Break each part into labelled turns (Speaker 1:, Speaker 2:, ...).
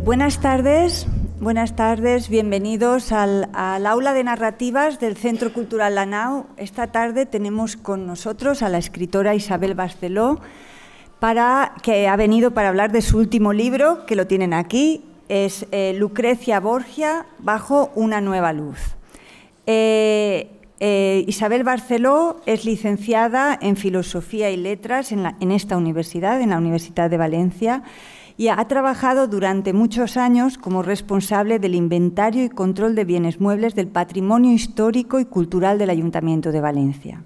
Speaker 1: Buenas tardes, bienvenidos al aula de narrativas del Centro Cultural La Nau. Esta tarde tenemos con nosotros a la escritora Isabel Barceló, que ha venido para hablar de su último libro, que lo tienen aquí, es Lucrecia Borgia, Bajo una nueva luz. Isabel Barceló es licenciada en Filosofía y Letras en esta universidad, en la Universidad de Valencia, y ha trabajado durante muchos años como responsable del inventario y control de bienes muebles del patrimonio histórico y cultural del Ayuntamiento de Valencia.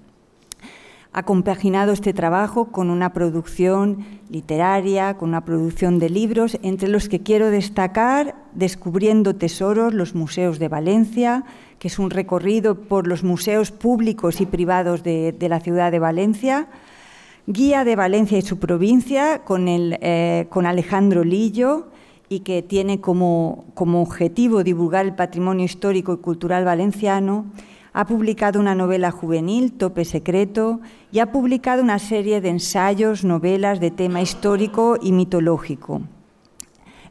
Speaker 1: Ha compaginado este trabajo con una producción literaria, con una producción de libros, entre los que quiero destacar Descubriendo tesoros, los museos de Valencia, que es un recorrido por los museos públicos y privados de la ciudad de Valencia, Guía de Valencia y su provincia, con Alejandro Lillo, y que tiene como objetivo divulgar el patrimonio histórico y cultural valenciano. Ha publicado una novela juvenil, Tope Secreto, y ha publicado una serie de ensayos, novelas de tema histórico y mitológico.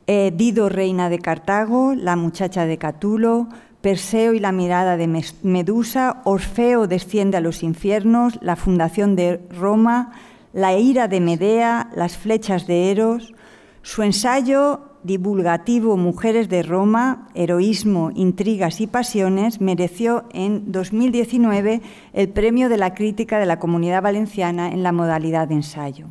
Speaker 1: Dido, reina de Cartago, La muchacha de Catulo, Perseo y la mirada de Medusa, Orfeo desciende a los infiernos, La fundación de Roma, La ira de Medea, Las flechas de Eros. Su ensayo divulgativo Mujeres de Roma, heroísmo, intrigas y pasiones mereció en 2019 el premio de la crítica de la Comunidad Valenciana en la modalidad de ensayo.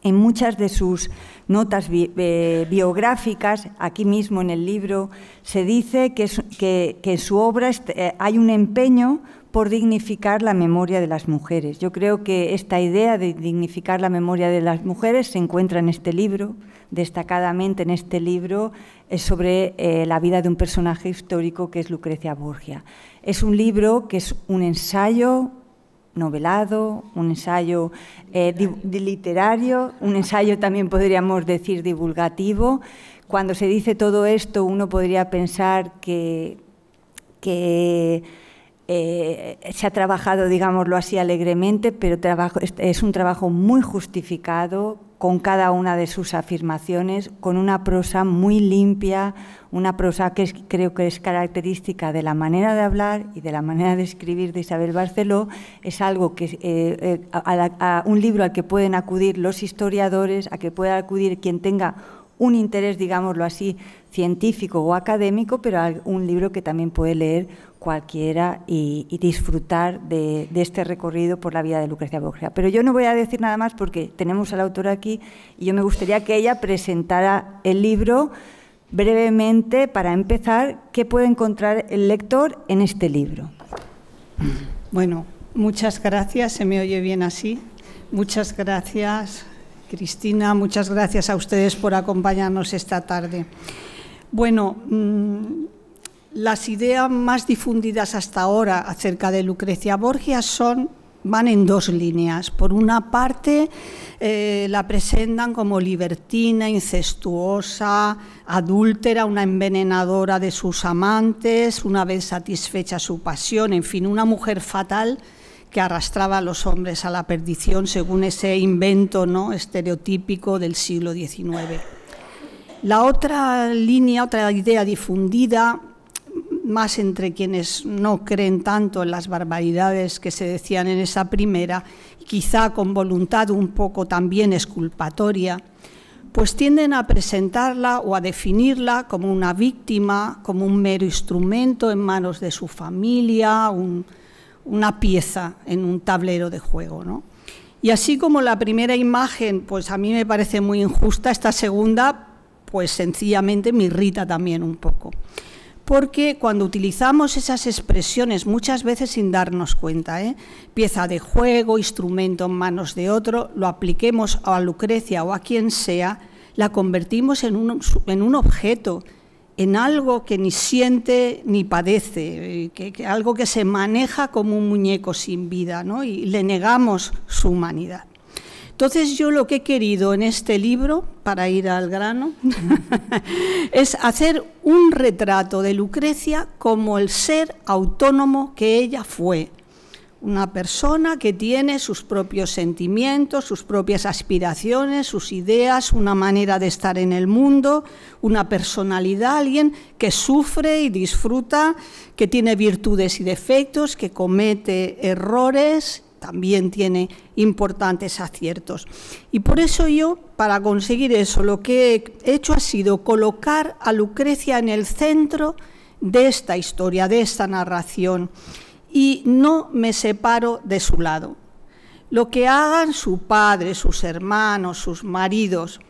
Speaker 1: En muchas de sus notas biográficas, aquí mismo en el libro, se dice que en su obra hay un empeño por dignificar la memoria de las mujeres. Yo creo que esta idea de dignificar la memoria de las mujeres se encuentra en este libro, destacadamente en este libro, sobre la vida de un personaje histórico que es Lucrecia Borgia. Es un libro que es un ensayo novelado, un ensayo literario, un ensayo también podríamos decir divulgativo. Cuando se dice todo esto, uno podría pensar que se ha trabajado, digámoslo así, alegremente, pero es un trabajo muy justificado con cada una de sus afirmaciones, con una prosa muy limpia, una prosa que creo que es característica de la manera de hablar y de la manera de escribir de Isabel Barceló. Es algo que un libro al que pueden acudir los historiadores, a que pueda acudir quien tenga un interés, digámoslo así, científico o académico, pero un libro que también puede leer cualquiera y disfrutar de este recorrido por la vida de Lucrecia Borgia. Pero yo no voy a decir nada más porque tenemos a la autora aquí y yo me gustaría que ella presentara el libro brevemente para empezar. ¿Qué puede encontrar el lector en este libro?
Speaker 2: Bueno, muchas gracias, se me oye bien así. Muchas gracias, Cristina, muchas gracias a ustedes por acompañarnos esta tarde. Bueno, las ideas más difundidas hasta ahora acerca de Lucrecia Borgia van en dos líneas. Por una parte, la presentan como libertina, incestuosa, adúltera, una envenenadora de sus amantes, una vez satisfecha su pasión, en fin, una mujer fatal que arrastraba a los hombres a la perdición según ese invento, ¿no?, estereotípico del siglo XIX. La otra línea, otra idea difundida, más entre quienes no creen tanto en las barbaridades que se decían en esa primera, quizá con voluntad un poco también exculpatoria, pues tienden a presentarla o a definirla como una víctima, como un mero instrumento en manos de su familia, una pieza en un tablero de juego, ¿no? Y así como la primera imagen, pues a mí me parece muy injusta, esta segunda, pues sencillamente me irrita también un poco. Porque cuando utilizamos esas expresiones, muchas veces sin darnos cuenta, pieza de juego, instrumento en manos de otro, lo apliquemos a Lucrecia o a quien sea, la convertimos en un objeto, en algo que ni siente ni padece, algo que se maneja como un muñeco sin vida, ¿no? Y le negamos su humanidad. Entonces yo lo que he querido en este libro, para ir al grano, es hacer un retrato de Lucrecia como el ser autónomo que ella fue, una persona que tiene sus propios sentimientos, sus propias aspiraciones, sus ideas, una manera de estar en el mundo, una personalidad, alguien que sufre y disfruta, que tiene virtudes y defectos, que comete errores, también tiene importantes aciertos. Y por eso yo, para conseguir eso, lo que he hecho ha sido colocar a Lucrecia en el centro de esta historia, de esta narración, y no me separo de su lado. Lo que hagan su padre, sus hermanos, sus maridos,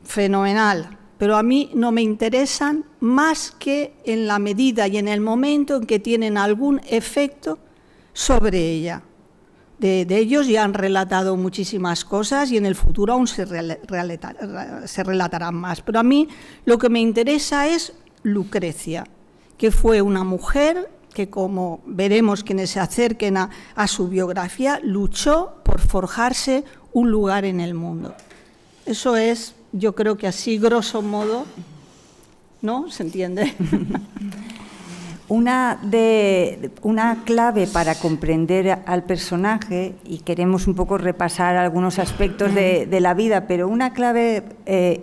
Speaker 2: fenomenal, pero a mí no me interesan más que en la medida y en el momento en que tienen algún efecto sobre ella. De ellos ya han relatado muchísimas cosas y en el futuro aún se relatarán más. Pero a mí lo que me interesa es Lucrecia, que fue una mujer que, como veremos quienes se acerquen a su biografía, luchó por forjarse un lugar en el mundo. Eso es, yo creo que así, grosso modo, ¿no? ¿Se entiende?
Speaker 1: Una clave para comprender al personaje, y queremos un poco repasar algunos aspectos de la vida, pero una clave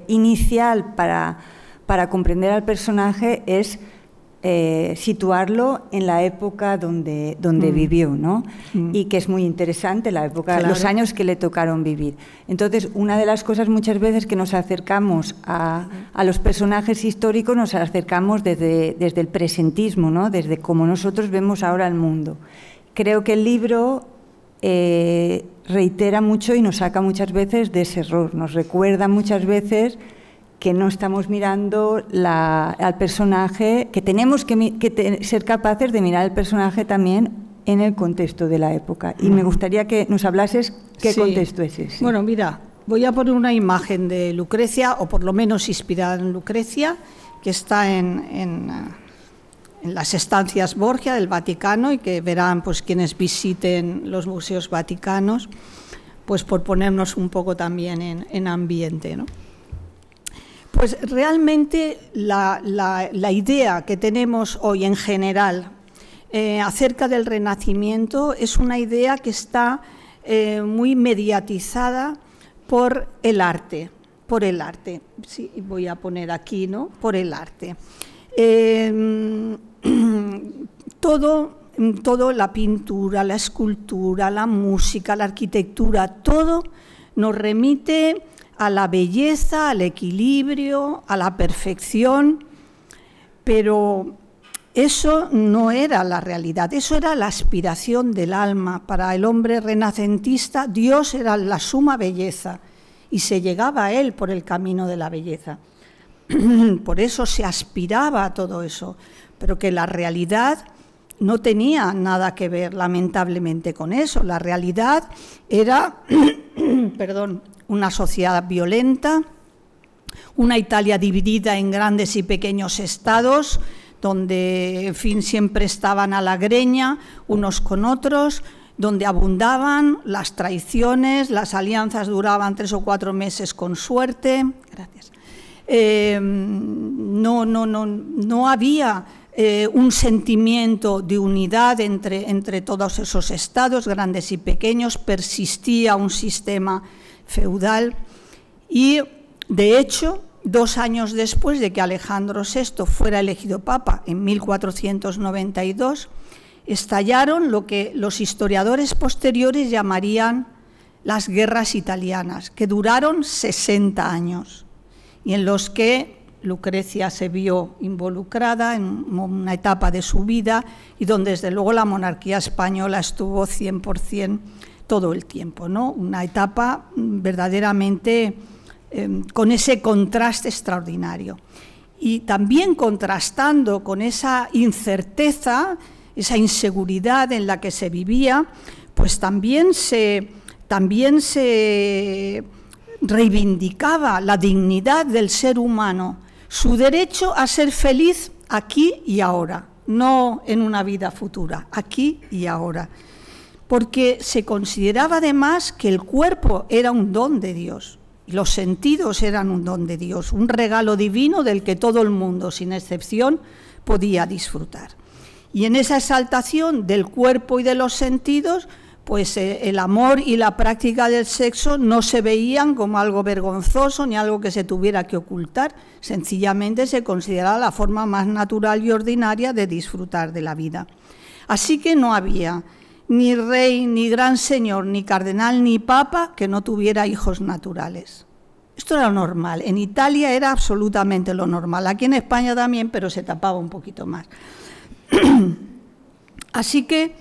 Speaker 1: inicial para comprender al personaje es situarlo en la época donde vivió, ¿no? Y que es muy interesante la época, claro, los años que le tocaron vivir. Entonces, una de las cosas muchas veces que nos acercamos a los personajes históricos, nos acercamos desde el presentismo, ¿no? Desde cómo nosotros vemos ahora el mundo. Creo que el libro reitera mucho y nos saca muchas veces de ese error, nos recuerda muchas veces que no estamos mirando al personaje, que tenemos que ser capaces de mirar al personaje también en el contexto de la época. Y me gustaría que nos hablases qué contexto es ese.
Speaker 2: Bueno, mira, voy a poner una imagen de Lucrecia, o por lo menos inspirada en Lucrecia, que está en las estancias Borgia del Vaticano, y que verán pues quienes visiten los museos vaticanos, pues por ponernos un poco también en ambiente, ¿no? Pues realmente la idea que tenemos hoy en general acerca del Renacimiento es una idea que está muy mediatizada por el arte. Sí, voy a poner aquí, ¿no? Por el arte. Todo, la pintura, la escultura, la música, la arquitectura, todo nos remite a la belleza, al equilibrio, a la perfección, pero eso no era la realidad, eso era la aspiración del alma. Para el hombre renacentista, Dios era la suma belleza y se llegaba a él por el camino de la belleza. Por eso se aspiraba a todo eso, pero que la realidad no tenía nada que ver, lamentablemente, con eso. La realidad era una sociedad violenta, una Italia dividida en grandes y pequeños estados, donde, en fin, siempre estaban a la greña unos con otros, donde abundaban las traiciones, las alianzas duraban 3 o 4 meses con suerte. Gracias. No había un sentimiento de unidad entre todos esos estados, grandes y pequeños, persistía un sistema feudal y, de hecho, 2 años después de que Alejandro VI fuera elegido papa, en 1492, estallaron lo que los historiadores posteriores llamarían las guerras italianas, que duraron 60 años y en los que Lucrecia se vio involucrada en una etapa de su vida y donde, desde luego, la monarquía española estuvo 100% todo el tiempo, ¿no? Una etapa verdaderamente con ese contraste extraordinario. Y también contrastando con esa incerteza, esa inseguridad en la que se vivía, pues también se reivindicaba la dignidad del ser humano, su derecho a ser feliz aquí y ahora, no en una vida futura, aquí y ahora. Porque se consideraba además que el cuerpo era un don de Dios, y los sentidos eran un don de Dios, un regalo divino del que todo el mundo, sin excepción, podía disfrutar. Y en esa exaltación del cuerpo y de los sentidos, pues el amor y la práctica del sexo no se veían como algo vergonzoso ni algo que se tuviera que ocultar, sencillamente se consideraba la forma más natural y ordinaria de disfrutar de la vida. Así que no había ni rey, ni gran señor, ni cardenal, ni papa que no tuviera hijos naturales. Esto era lo normal. En Italia era absolutamente lo normal. Aquí en España también, pero se tapaba un poquito más. Así que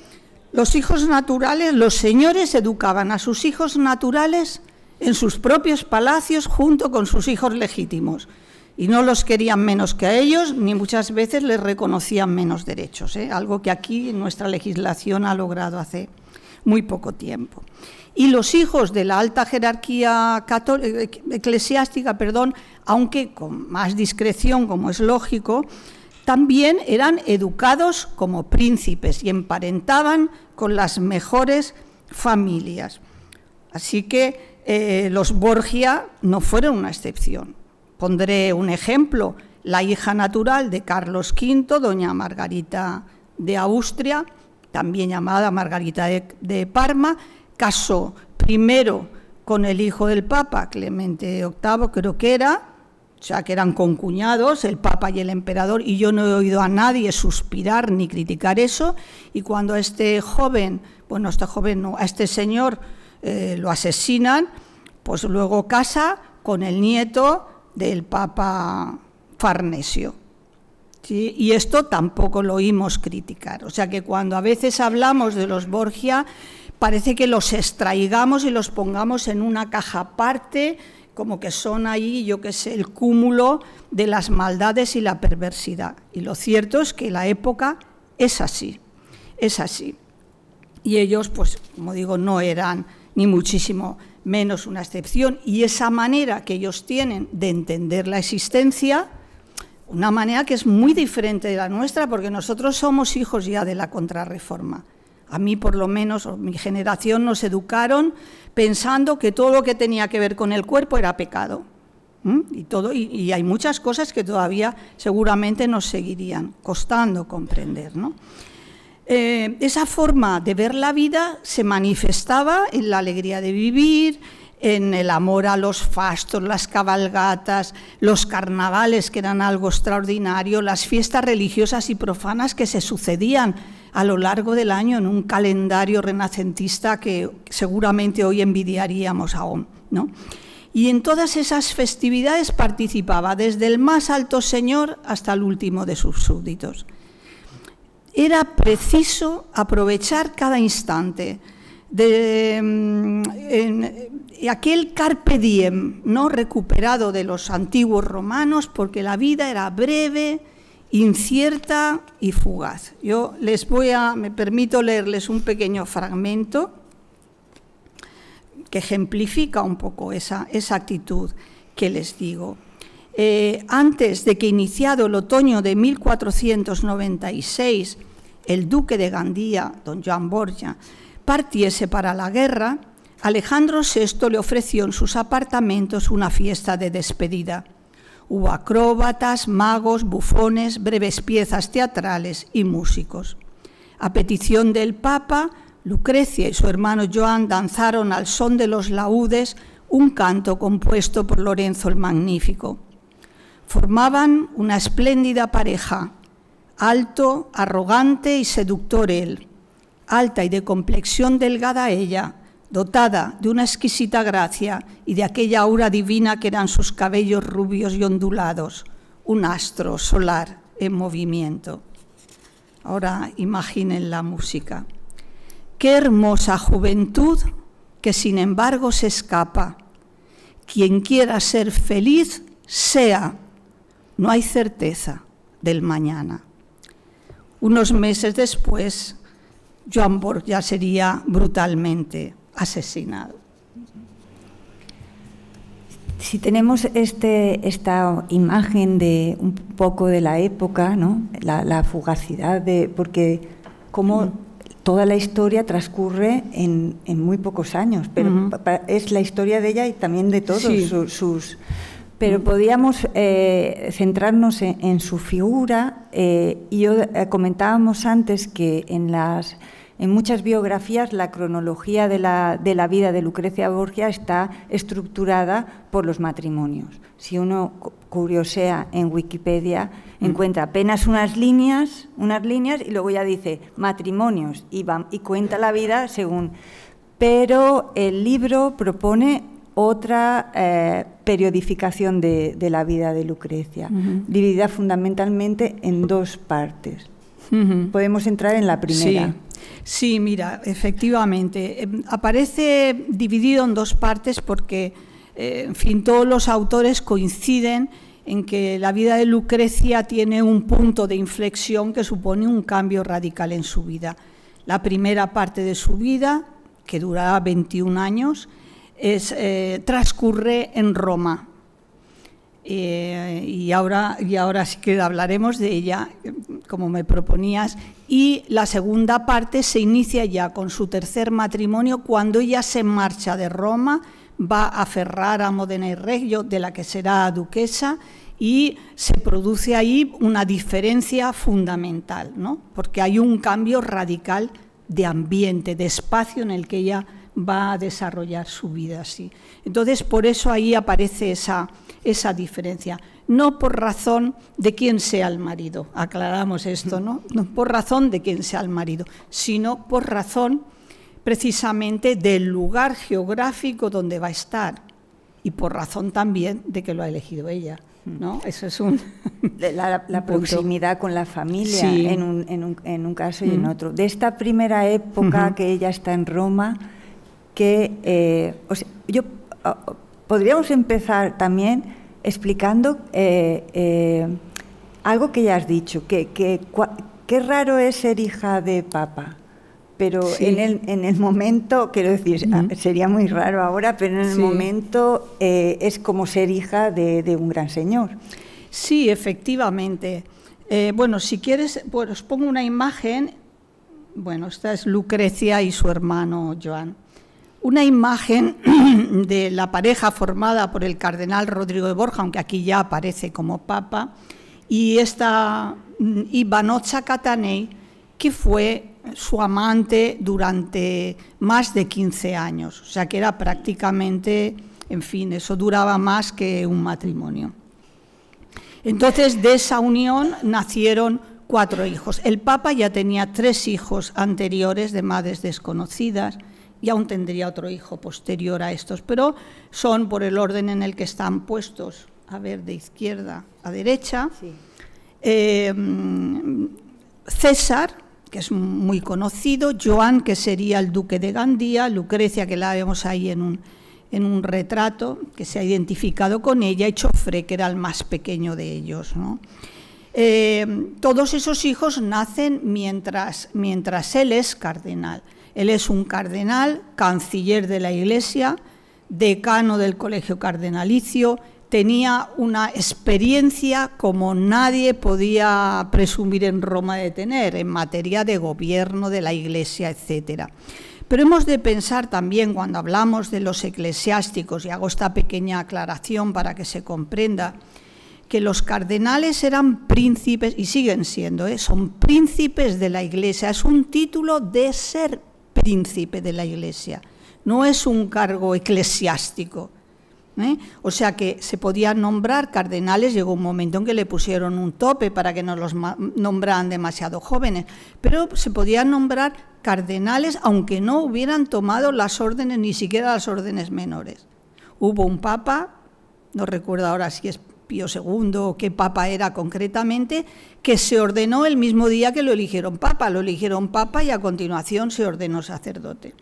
Speaker 2: los hijos naturales, los señores educaban a sus hijos naturales en sus propios palacios junto con sus hijos legítimos. Y no los querían menos que a ellos, ni muchas veces les reconocían menos derechos, algo que aquí nuestra legislación ha logrado hace muy poco tiempo. Y los hijos de la alta jerarquía eclesiástica, aunque con más discreción, como es lógico, también eran educados como príncipes y emparentaban con las mejores familias. Así que los Borgia no fueron una excepción. Pondré un ejemplo: la hija natural de Carlos V, doña Margarita de Austria, también llamada Margarita de Parma, casó primero con el hijo del Papa, Clemente VIII, creo que era, o sea que eran concuñados, el Papa y el Emperador, y yo no he oído a nadie suspirar ni criticar eso, y cuando a este joven, bueno, a este señor lo asesinan, pues luego casa con el nieto del Papa Farnesio. ¿Sí? Y esto tampoco lo oímos criticar. O sea que cuando a veces hablamos de los Borgia, parece que los extraigamos y los pongamos en una caja aparte, como que son ahí, yo qué sé, el cúmulo de las maldades y la perversidad. Y lo cierto es que la época es así, es así. Y ellos, pues, como digo, no eran ni muchísimo menos una excepción, y esa manera que ellos tienen de entender la existencia, una manera que es muy diferente de la nuestra, porque nosotros somos hijos ya de la Contrarreforma. A mí, por lo menos, o mi generación, nos educaron pensando que todo lo que tenía que ver con el cuerpo era pecado. Y hay muchas cosas que todavía seguramente nos seguirían costando comprender, ¿no? Esa forma de ver la vida se manifestaba en la alegría de vivir, en el amor a los fastos, las cabalgatas, los carnavales, que eran algo extraordinario, las fiestas religiosas y profanas que se sucedían a lo largo del año en un calendario renacentista que seguramente hoy envidiaríamos aún, ¿no? Y en todas esas festividades participaba desde el más alto señor hasta el último de sus súbditos. Era preciso aprovechar cada instante aquel carpe diem, ¿no?, recuperado de los antiguos romanos, porque la vida era breve, incierta y fugaz. Yo me permito leerles un pequeño fragmento que ejemplifica un poco esa actitud que les digo. Antes de que, iniciado el otoño de 1496, el duque de Gandía, don Joan Borgia, partiese para la guerra, Alejandro VI le ofreció en sus apartamentos una fiesta de despedida. Hubo acróbatas, magos, bufones, breves piezas teatrales y músicos. A petición del Papa, Lucrecia y su hermano Joan danzaron al son de los laúdes un canto compuesto por Lorenzo el Magnífico. Formaban una espléndida pareja, alto, arrogante y seductor él, alta y de complexión delgada ella, dotada de una exquisita gracia y de aquella aura divina que eran sus cabellos rubios y ondulados, un astro solar en movimiento. Ahora imaginen la música. Qué hermosa juventud que sin embargo se escapa. Quien quiera ser feliz, sea. No hay certeza del mañana. Unos meses después, Joan Borgia sería brutalmente asesinado.
Speaker 1: Si tenemos esta imagen de un poco de la época, ¿no?, la fugacidad, porque como toda la historia transcurre en muy pocos años, pero es la historia de ella y también de todos sus Pero podíamos centrarnos en su figura, y comentábamos antes que en muchas biografías la cronología de la vida de Lucrecia Borgia está estructurada por los matrimonios. Si uno curiosea en Wikipedia, encuentra apenas unas líneas y luego ya dice matrimonios y cuenta la vida según. Pero el libro propone otra periodificación de la vida de Lucrecia, dividida fundamentalmente en dos partes. Podemos entrar en la primera.
Speaker 2: Sí, mira, efectivamente, aparece dividido en dos partes porque, en fin, todos los autores coinciden en que la vida de Lucrecia tiene un punto de inflexión que supone un cambio radical en su vida. La primera parte de su vida, que durará 21 años, transcurre en Roma. Y ahora sí que hablaremos de ella, como me proponías. Y la segunda parte se inicia ya con su tercer matrimonio, cuando ella se marcha de Roma, va a Ferrara, a Módena y Reggio, de la que será duquesa, y se produce ahí una diferencia fundamental, ¿no? Porque hay un cambio radical de ambiente, de espacio en el que ella va a desarrollar su vida así. Entonces, por eso ahí aparece esa diferencia. No por razón de quién sea el marido, aclaramos esto, ¿no? No por razón de quién sea el marido, sino por razón precisamente del lugar geográfico donde va a estar y por razón también de que lo ha elegido ella, ¿no? Eso es
Speaker 1: la proximidad con la familia, sí, en un caso y en otro. De esta primera época que ella está en Roma, podríamos empezar también explicando algo que ya has dicho, que raro es ser hija de papa, pero sí, en el momento, quiero decir, sería muy raro ahora, pero en el momento es como ser hija de un gran señor.
Speaker 2: Sí, efectivamente. Bueno, si quieres, pues os pongo una imagen. Bueno, esta es Lucrecia y su hermano Joan. Una imagen de la pareja formada por el cardenal Rodrigo de Borja, aunque aquí ya aparece como papa, y esta Vanocha Catanei, que fue su amante durante más de 15 años, o sea que era prácticamente, en fin, eso duraba más que un matrimonio. Entonces, de esa unión nacieron 4 hijos. El papa ya tenía 3 hijos anteriores de madres desconocidas, y aún tendría otro hijo posterior a estos, pero son por el orden en el que están puestos, a ver, de izquierda a derecha. Sí. César, que es muy conocido, Joan, que sería el duque de Gandía, Lucrecia, que la vemos ahí en un retrato, que se ha identificado con ella, y Chofré, que era el más pequeño de ellos, ¿no? Todos esos hijos nacen mientras él es cardenal. Él es un cardenal, canciller de la Iglesia, decano del Colegio Cardenalicio, tenía una experiencia como nadie podía presumir en Roma de tener en materia de gobierno de la Iglesia, etcétera. Pero hemos de pensar también, cuando hablamos de los eclesiásticos, y hago esta pequeña aclaración para que se comprenda, que los cardenales eran príncipes, y siguen siendo, son príncipes de la Iglesia, es un título de ser príncipe de la Iglesia, no es un cargo eclesiástico. O sea que se podían nombrar cardenales, llegó un momento en que le pusieron un tope para que no los nombraran demasiado jóvenes, pero se podían nombrar cardenales aunque no hubieran tomado las órdenes, ni siquiera las órdenes menores. Hubo un papa, no recuerdo ahora si es Pío II o qué papa era concretamente, que se ordenó el mismo día que lo eligieron papa y a continuación se ordenó sacerdote.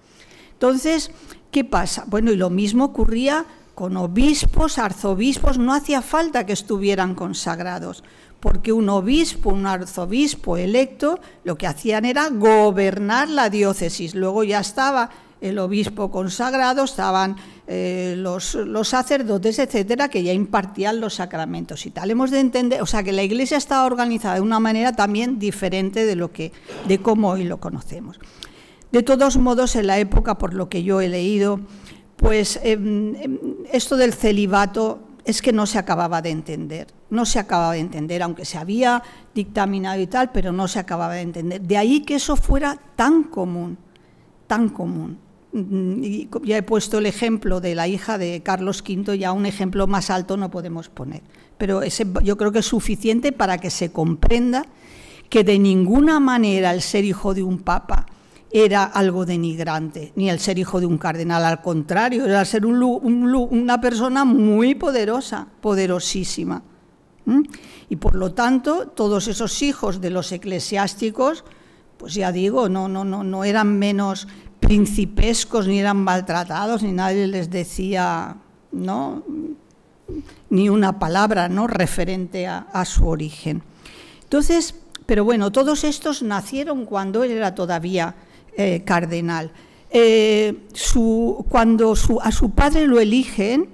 Speaker 2: Entonces, ¿qué pasa? Bueno, y lo mismo ocurría con obispos, arzobispos, no hacía falta que estuvieran consagrados, porque un obispo, un arzobispo electo, lo que hacían era gobernar la diócesis. Luego ya estaba el obispo consagrado, estaban los sacerdotes, etcétera, que ya impartían los sacramentos y tal. Hemos de entender, o sea, que la Iglesia estaba organizada de una manera también diferente de cómo hoy lo conocemos. De todos modos, en la época, por lo que yo he leído, pues esto del celibato es que no se acababa de entender, aunque se había dictaminado y tal, pero no se acababa de entender. De ahí que eso fuera tan común, tan común. Y ya he puesto el ejemplo de la hija de Carlos V, ya un ejemplo más alto no podemos poner, pero ese yo creo que es suficiente para que se comprenda que de ninguna manera el ser hijo de un papa era algo denigrante, ni el ser hijo de un cardenal, al contrario, era ser una persona muy poderosa, poderosísima. Y por lo tanto, todos esos hijos de los eclesiásticos, pues ya digo, no eran menos principescos, ni eran maltratados, ni nadie les decía, ¿no?, ni una palabra, ¿no?, referente a su origen. Entonces, pero bueno, todos estos nacieron cuando él era todavía cardenal. Cuando a su padre lo eligen,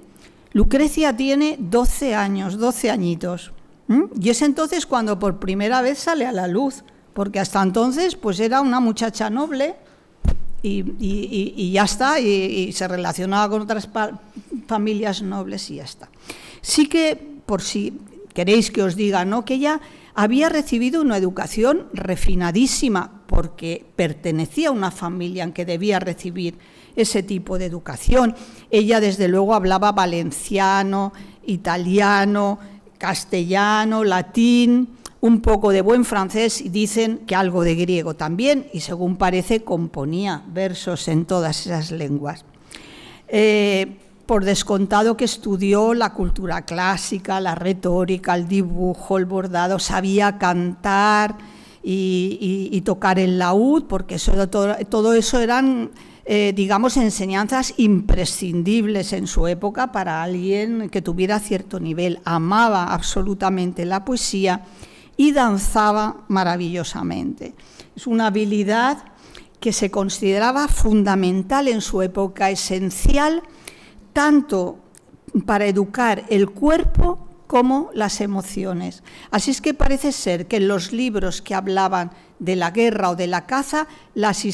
Speaker 2: Lucrecia tiene 12 años, 12 añitos, y es entonces cuando por primera vez sale a la luz, porque hasta entonces pues era una muchacha noble y ya está, y se relacionaba con otras familias nobles y ya está. Sí que, por si queréis que os diga, ¿no?, que ella había recibido una educación refinadísima, porque pertenecía a una familia en que debía recibir ese tipo de educación. Ella, desde luego, hablaba valenciano, italiano, castellano, latín, un poco de buen francés, y dicen que algo de griego también, y según parece componía versos en todas esas lenguas. Por descontado que estudió la cultura clásica, la retórica, el dibujo, el bordado, sabía cantar y tocar el laúd, porque todo eso eran, digamos, enseñanzas imprescindibles en su época para alguien que tuviera cierto nivel. Amaba absolutamente la poesía y danzaba maravillosamente. Es una habilidad que se consideraba fundamental en su época, esencial, tanto para educar el cuerpo como las emociones. Así es que parece ser que en los libros que hablaban de la guerra o de la caza, las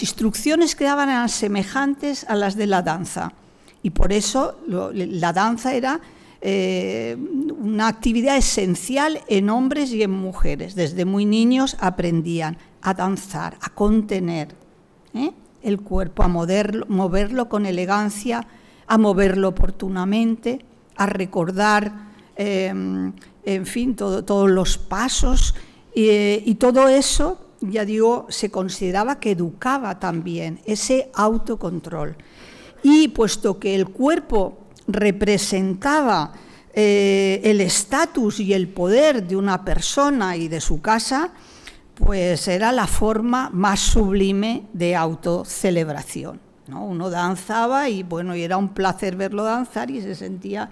Speaker 2: instrucciones que daban eran semejantes a las de la danza. Y por eso la danza era una actividad esencial en hombres y en mujeres. Desde muy niños aprendían a danzar, a contener el cuerpo, a moverlo con elegancia, a moverlo oportunamente, a recordar, en fin, todos los pasos, y todo eso, ya digo, se consideraba que educaba también ese autocontrol. Y puesto que el cuerpo representaba el estatus y el poder de una persona y de su casa, pues era la forma más sublime de autocelebración, ¿no? Uno danzaba y bueno, y era un placer verlo danzar y se sentía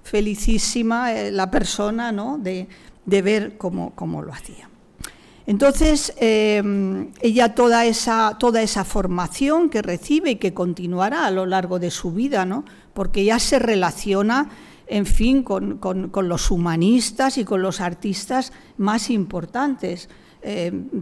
Speaker 2: felicísima la persona, ¿no?, de ver cómo lo hacía. Entonces, ella toda esa formación que recibe y que continuará a lo largo de su vida, ¿no?, porque ella se relaciona, en fin, con los humanistas y con los artistas más importantes.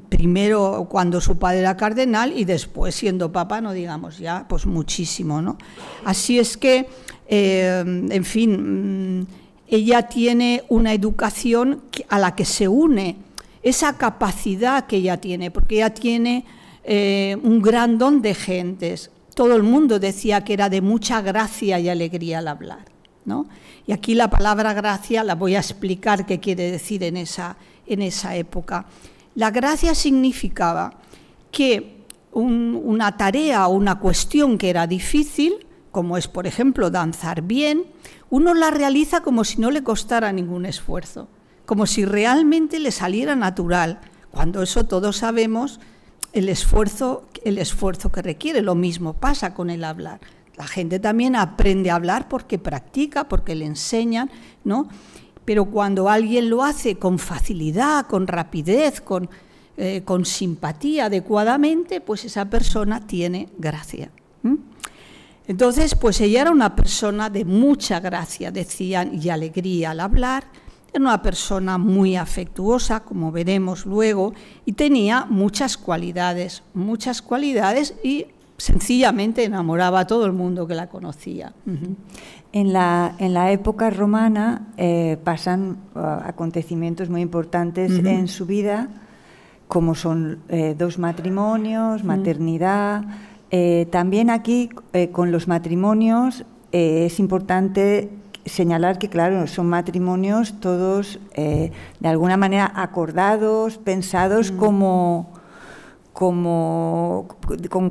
Speaker 2: Primero cuando su padre era cardenal y después siendo papa, no digamos ya, pues muchísimo, ¿no? Así es que, en fin, ella tiene una educación a la que se une esa capacidad que ella tiene, porque ella tiene un gran don de gentes. Todo el mundo decía que era de mucha gracia y alegría al hablar, ¿no? Y aquí la palabra gracia la voy a explicar qué quiere decir en esa época. La gracia significaba que una tarea o una cuestión que era difícil, como es, por ejemplo, danzar bien, uno la realiza como si no le costara ningún esfuerzo, como si realmente le saliera natural, cuando eso todos sabemos el esfuerzo que requiere. Lo mismo pasa con el hablar. La gente también aprende a hablar porque practica, porque le enseñan, ¿no? Pero cuando alguien lo hace con facilidad, con rapidez, con simpatía adecuadamente, pues esa persona tiene gracia. Entonces, pues ella era una persona de mucha gracia, decían, y alegría al hablar. Era una persona muy afectuosa, como veremos luego, y tenía muchas cualidades y sencillamente enamoraba a todo el mundo que la conocía.
Speaker 1: En la época romana pasan acontecimientos muy importantes en su vida, como son 2 matrimonios, maternidad. También aquí, con los matrimonios, es importante señalar que, claro, son matrimonios todos, de alguna manera, acordados, pensados con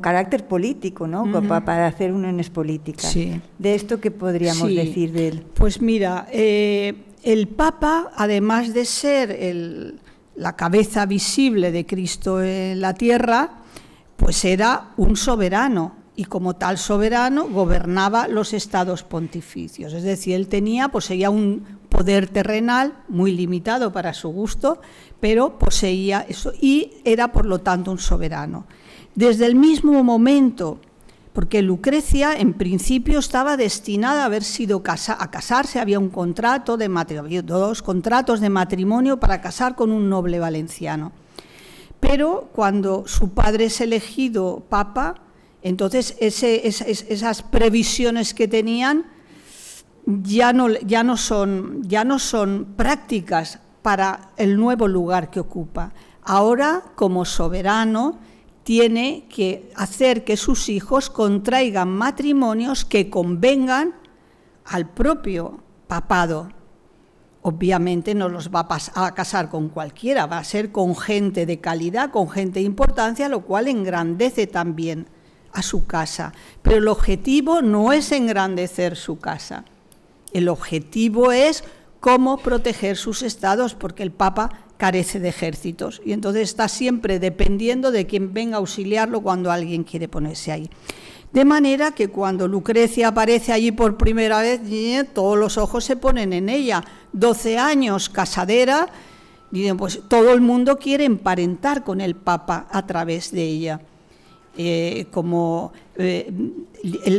Speaker 1: carácter político, ¿no? Para hacer uniones políticas.
Speaker 2: Sí.
Speaker 1: ¿De esto qué podríamos decir de él?
Speaker 2: Pues mira, el Papa, además de ser la cabeza visible de Cristo en la tierra, pues era un soberano, y como tal soberano gobernaba los estados pontificios. Es decir, él poseía un poder terrenal muy limitado para su gusto, pero poseía eso y era por lo tanto un soberano. Desde el mismo momento, porque Lucrecia en principio estaba destinada a haber sido a casarse, había un contrato de matrimonio, 2 contratos de matrimonio para casar con un noble valenciano. Pero cuando su padre es elegido papa, entonces esas previsiones que tenían ya no son prácticas para el nuevo lugar que ocupa. Ahora, como soberano, tiene que hacer que sus hijos contraigan matrimonios que convengan al propio papado. Obviamente no los va a casar con cualquiera, va a ser con gente de calidad, con gente de importancia, lo cual engrandece también a su casa. Pero el objetivo no es engrandecer su casa. El objetivo es cómo proteger sus estados, porque el Papa carece de ejércitos y entonces está siempre dependiendo de quien venga a auxiliarlo cuando alguien quiere ponerse ahí. De manera que cuando Lucrecia aparece allí por primera vez, todos los ojos se ponen en ella. 12 años casadera, pues todo el mundo quiere emparentar con el Papa a través de ella.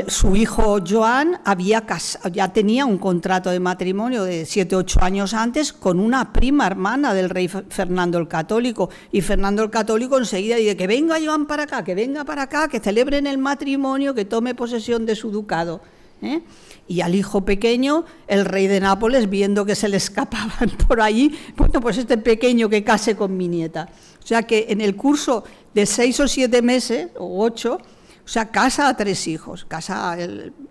Speaker 2: Su hijo Joan ya tenía un contrato de matrimonio de 7 u 8 años antes con una prima hermana del rey Fernando el Católico, y Fernando el Católico enseguida dice que venga Joan para acá, que venga para acá, que celebren el matrimonio, que tome posesión de su ducado. Y al hijo pequeño, el rey de Nápoles, viendo que se le escapaban por allí, bueno, pues este pequeño que case con mi nieta. O sea que en el curso de 6 o 7 meses, o 8, o sea, casa a 3 hijos.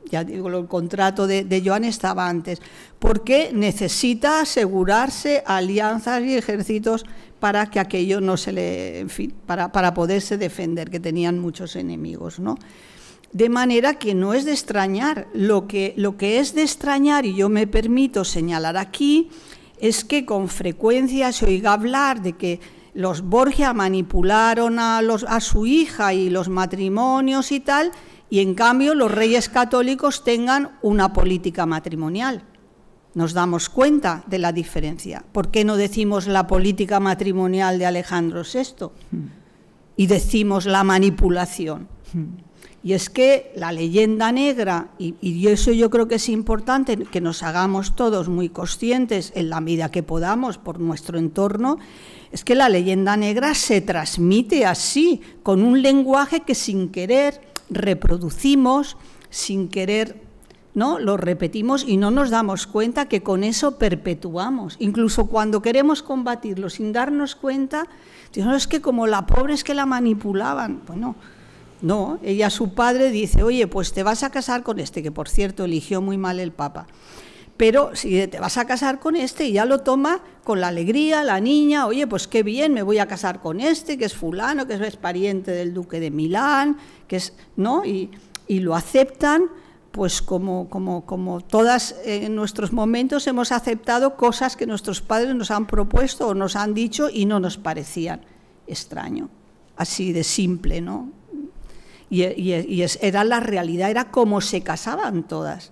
Speaker 2: Ya digo, el contrato de Joan estaba antes, porque necesita asegurarse alianzas y ejércitos para que aquello no se le... En fin, para poderse defender, que tenían muchos enemigos, ¿no? De manera que no es de extrañar. Lo que es de extrañar, y yo me permito señalar aquí, es que con frecuencia se oiga hablar de que los Borgia manipularon a su hija y los matrimonios y tal, y en cambio los reyes católicos tengan una política matrimonial. Nos damos cuenta de la diferencia. ¿Por qué no decimos la política matrimonial de Alejandro VI? Y decimos la manipulación. Y es que la leyenda negra, y eso yo creo que es importante que nos hagamos todos muy conscientes en la medida que podamos por nuestro entorno, es que la leyenda negra se transmite así, con un lenguaje que sin querer reproducimos, sin querer, ¿no? Lo repetimos y no nos damos cuenta que con eso perpetuamos. Incluso cuando queremos combatirlo sin darnos cuenta, no, es que como la pobre es que la manipulaban. Bueno, no, ella, su padre, dice, oye, pues te vas a casar con este, que por cierto eligió muy mal el Papa. Pero si te vas a casar con este, y ya lo toma con la alegría, la niña, oye, pues qué bien, me voy a casar con este, que es fulano, que es pariente del duque de Milán, que es, ¿no? Y lo aceptan, pues como todas en nuestros momentos hemos aceptado cosas que nuestros padres nos han propuesto o nos han dicho y no nos parecían extraño, así de simple, ¿no? Era la realidad, era como se casaban todas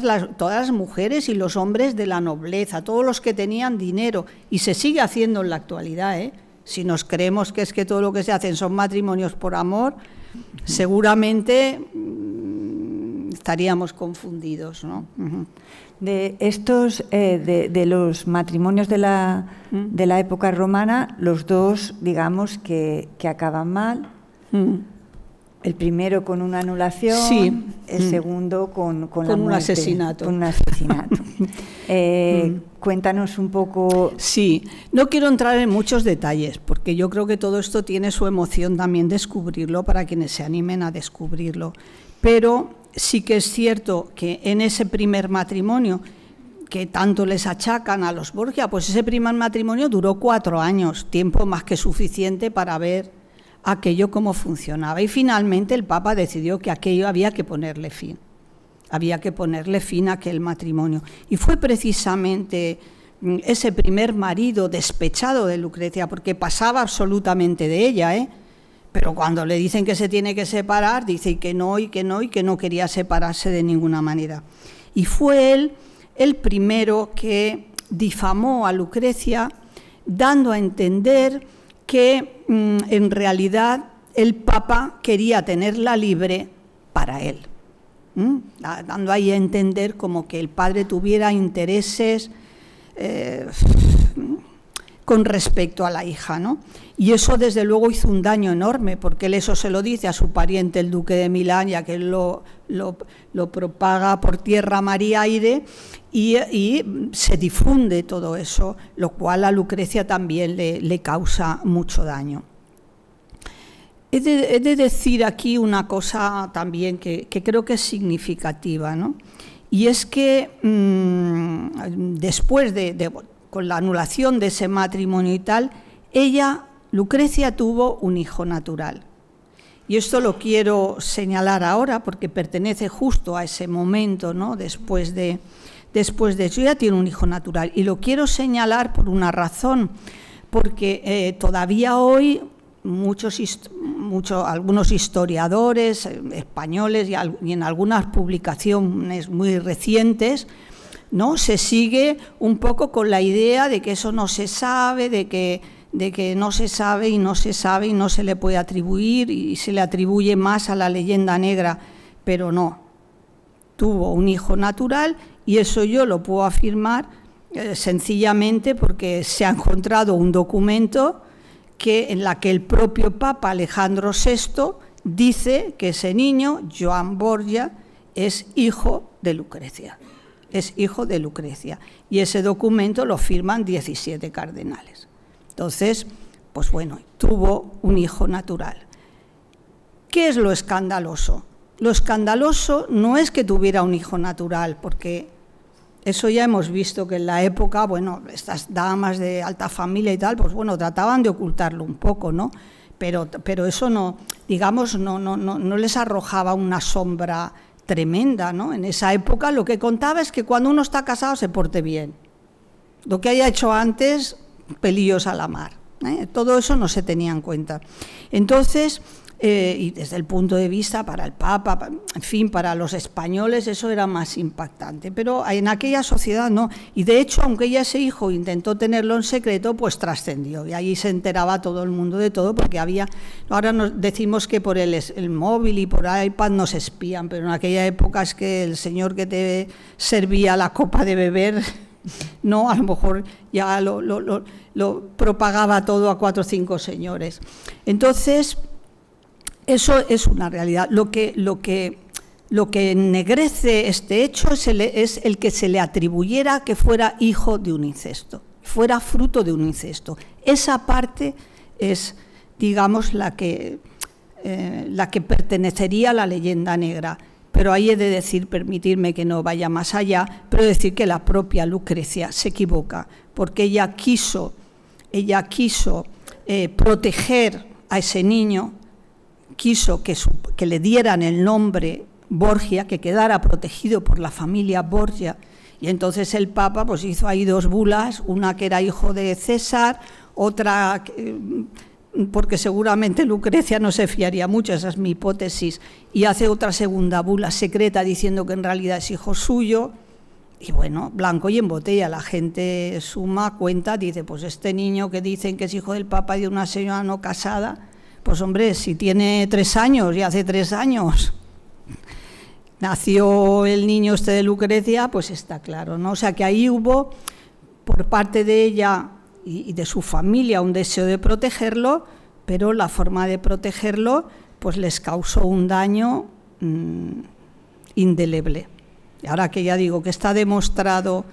Speaker 2: las mujeres y los hombres de la nobleza, todos los que tenían dinero, y se sigue haciendo en la actualidad, ¿eh? Si nos creemos que es que todo lo que se hacen son matrimonios por amor, seguramente estaríamos confundidos, ¿no?
Speaker 1: De estos, de los matrimonios de la época romana, los dos, digamos, que acaban mal, El primero con una anulación,
Speaker 2: sí.
Speaker 1: El segundo con la muerte,
Speaker 2: un asesinato.
Speaker 1: Con un asesinato. Cuéntanos un poco.
Speaker 2: Sí, no quiero entrar en muchos detalles, porque yo creo que todo esto tiene su emoción también descubrirlo para quienes se animen a descubrirlo. Pero sí que es cierto que en ese primer matrimonio, que tanto les achacan a los Borgia, pues ese primer matrimonio duró 4 años, tiempo más que suficiente para ver aquello cómo funcionaba. Y finalmente el Papa decidió que aquello había que ponerle fin. Había que ponerle fin a aquel matrimonio. Y fue precisamente ese primer marido despechado de Lucrecia, porque pasaba absolutamente de ella, pero cuando le dicen que se tiene que separar, dice que no, y que no, y que no quería separarse de ninguna manera. Y fue él el primero que difamó a Lucrecia, dando a entender que en realidad el Papa quería tenerla libre para él, dando ahí a entender como que el padre tuviera intereses con respecto a la hija, ¿no? Y eso desde luego hizo un daño enorme, porque él eso se lo dice a su pariente el duque de Milán, ya que él lo propaga por tierra, mar y aire, y se difunde todo eso, lo cual a Lucrecia también le causa mucho daño. He de decir aquí una cosa también que creo que es significativa, ¿no? Y es que después con la anulación de ese matrimonio y tal, Lucrecia tuvo un hijo natural. Y esto lo quiero señalar ahora porque pertenece justo a ese momento, ¿no? Después de eso, ella tiene un hijo natural. Y lo quiero señalar por una razón, porque todavía hoy algunos historiadores españoles y en algunas publicaciones muy recientes, ¿no?, se sigue un poco con la idea de que eso no se sabe, de que no se sabe y no se sabe y no se le puede atribuir, y se le atribuye más a la leyenda negra, pero no. Tuvo un hijo natural, y eso yo lo puedo afirmar sencillamente porque se ha encontrado un documento en la que el propio Papa Alejandro VI dice que ese niño, Joan Borgia, es hijo de Lucrecia. Es hijo de Lucrecia. Y ese documento lo firman 17 cardenales. Entonces, pues bueno, tuvo un hijo natural. ¿Qué es lo escandaloso? Lo escandaloso no es que tuviera un hijo natural, porque eso ya hemos visto que en la época, bueno, estas damas de alta familia y tal, pues bueno, trataban de ocultarlo un poco, ¿no? Pero eso no, digamos, no les arrojaba una sombra tremenda, ¿no? En esa época lo que contaba es que cuando uno está casado se porte bien. Lo que haya hecho antes, pelillos a la mar, todo eso no se tenía en cuenta. Entonces, y desde el punto de vista para el Papa, en fin, para los españoles eso era más impactante, pero en aquella sociedad no. Y de hecho, aunque ella, ese hijo, intentó tenerlo en secreto, pues trascendió, y ahí se enteraba todo el mundo de todo, porque había, ahora nos decimos que por el móvil y por iPad nos espían, pero en aquella época es que el señor que te servía la copa de beber, no, a lo mejor ya lo propagaba todo a 4 o 5 señores. Entonces, eso es una realidad. Lo que ennegrece este hecho es el que se le atribuyera que fuera hijo de un incesto, fuera fruto de un incesto. Esa parte es, digamos, la que pertenecería a la leyenda negra. Pero ahí he de decir, permitirme que no vaya más allá, pero decir que la propia Lucrecia se equivoca, porque ella quiso proteger a ese niño, quiso que le dieran el nombre Borgia, que quedara protegido por la familia Borgia, y entonces el Papa pues hizo ahí 2 bulas, una que era hijo de César, otra porque seguramente Lucrecia no se fiaría mucho, esa es mi hipótesis, y hace otra segunda bula secreta diciendo que en realidad es hijo suyo, y bueno, blanco y en botella, la gente suma, cuenta, dice, pues este niño que dicen que es hijo del Papa y de una señora no casada, pues hombre, si tiene 3 años y hace 3 años nació el niño este de Lucrecia, pues está claro, ¿no? O sea que ahí hubo, por parte de ella y de su familia, un deseo de protegerlo, pero la forma de protegerlo pues les causó un daño indeleble. Y ahora que ya digo que está demostrado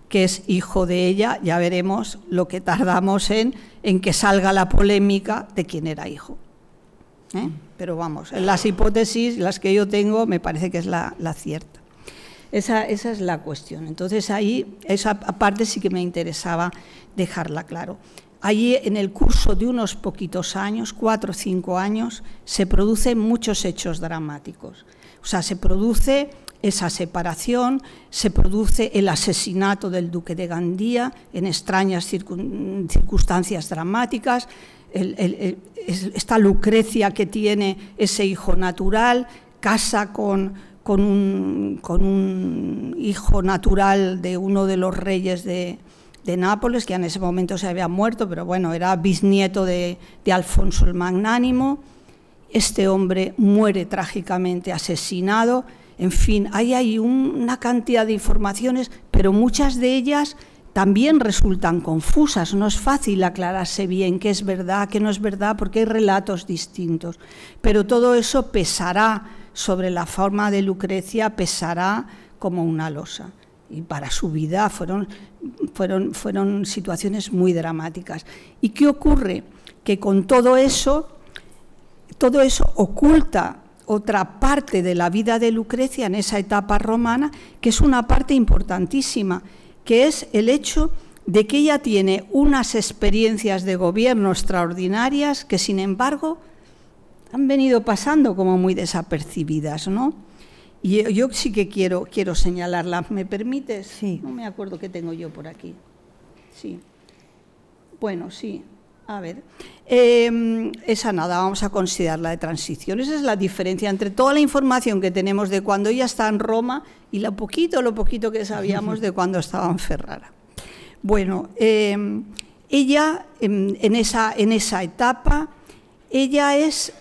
Speaker 2: que es hijo de ella, ya veremos lo que tardamos en que salga la polémica de quién era hijo. Pero vamos, en las hipótesis, las que yo tengo, me parece que es la cierta. Esa es la cuestión. Entonces ahí, esa parte sí que me interesaba dejarla claro. Allí en el curso de unos poquitos años, 4 o 5 años, se producen muchos hechos dramáticos. O sea, se produce esa separación, se produce el asesinato del duque de Gandía en extrañas circunstancias dramáticas, esta Lucrecia que tiene ese hijo natural, casa con un hijo natural de uno de los reyes de Nápoles, que en ese momento se había muerto, pero bueno, era bisnieto de Alfonso el Magnánimo. Este hombre muere trágicamente asesinado. En fin, hay ahí una cantidad de informaciones, pero muchas de ellas también resultan confusas. No es fácil aclararse bien qué es verdad, qué no es verdad, porque hay relatos distintos. Pero todo eso pesará sobre la forma de Lucrecia, pesará como una losa. Y para su vida fueron situaciones muy dramáticas. ¿Y qué ocurre? Que con todo eso oculta otra parte de la vida de Lucrecia en esa etapa romana, que es una parte importantísima, que es el hecho de que ella tiene unas experiencias de gobierno extraordinarias que, sin embargo, han venido pasando como muy desapercibidas, ¿no? Y yo sí que quiero señalarlas. ¿Me permites?
Speaker 1: Sí.
Speaker 2: No me acuerdo qué tengo yo por aquí. Sí. Bueno, sí. A ver, esa nada, vamos a considerarla de transición. Esa es la diferencia entre toda la información que tenemos de cuando ella está en Roma y lo poquito que sabíamos de cuando estaba en Ferrara. Bueno, ella en esa etapa, ella es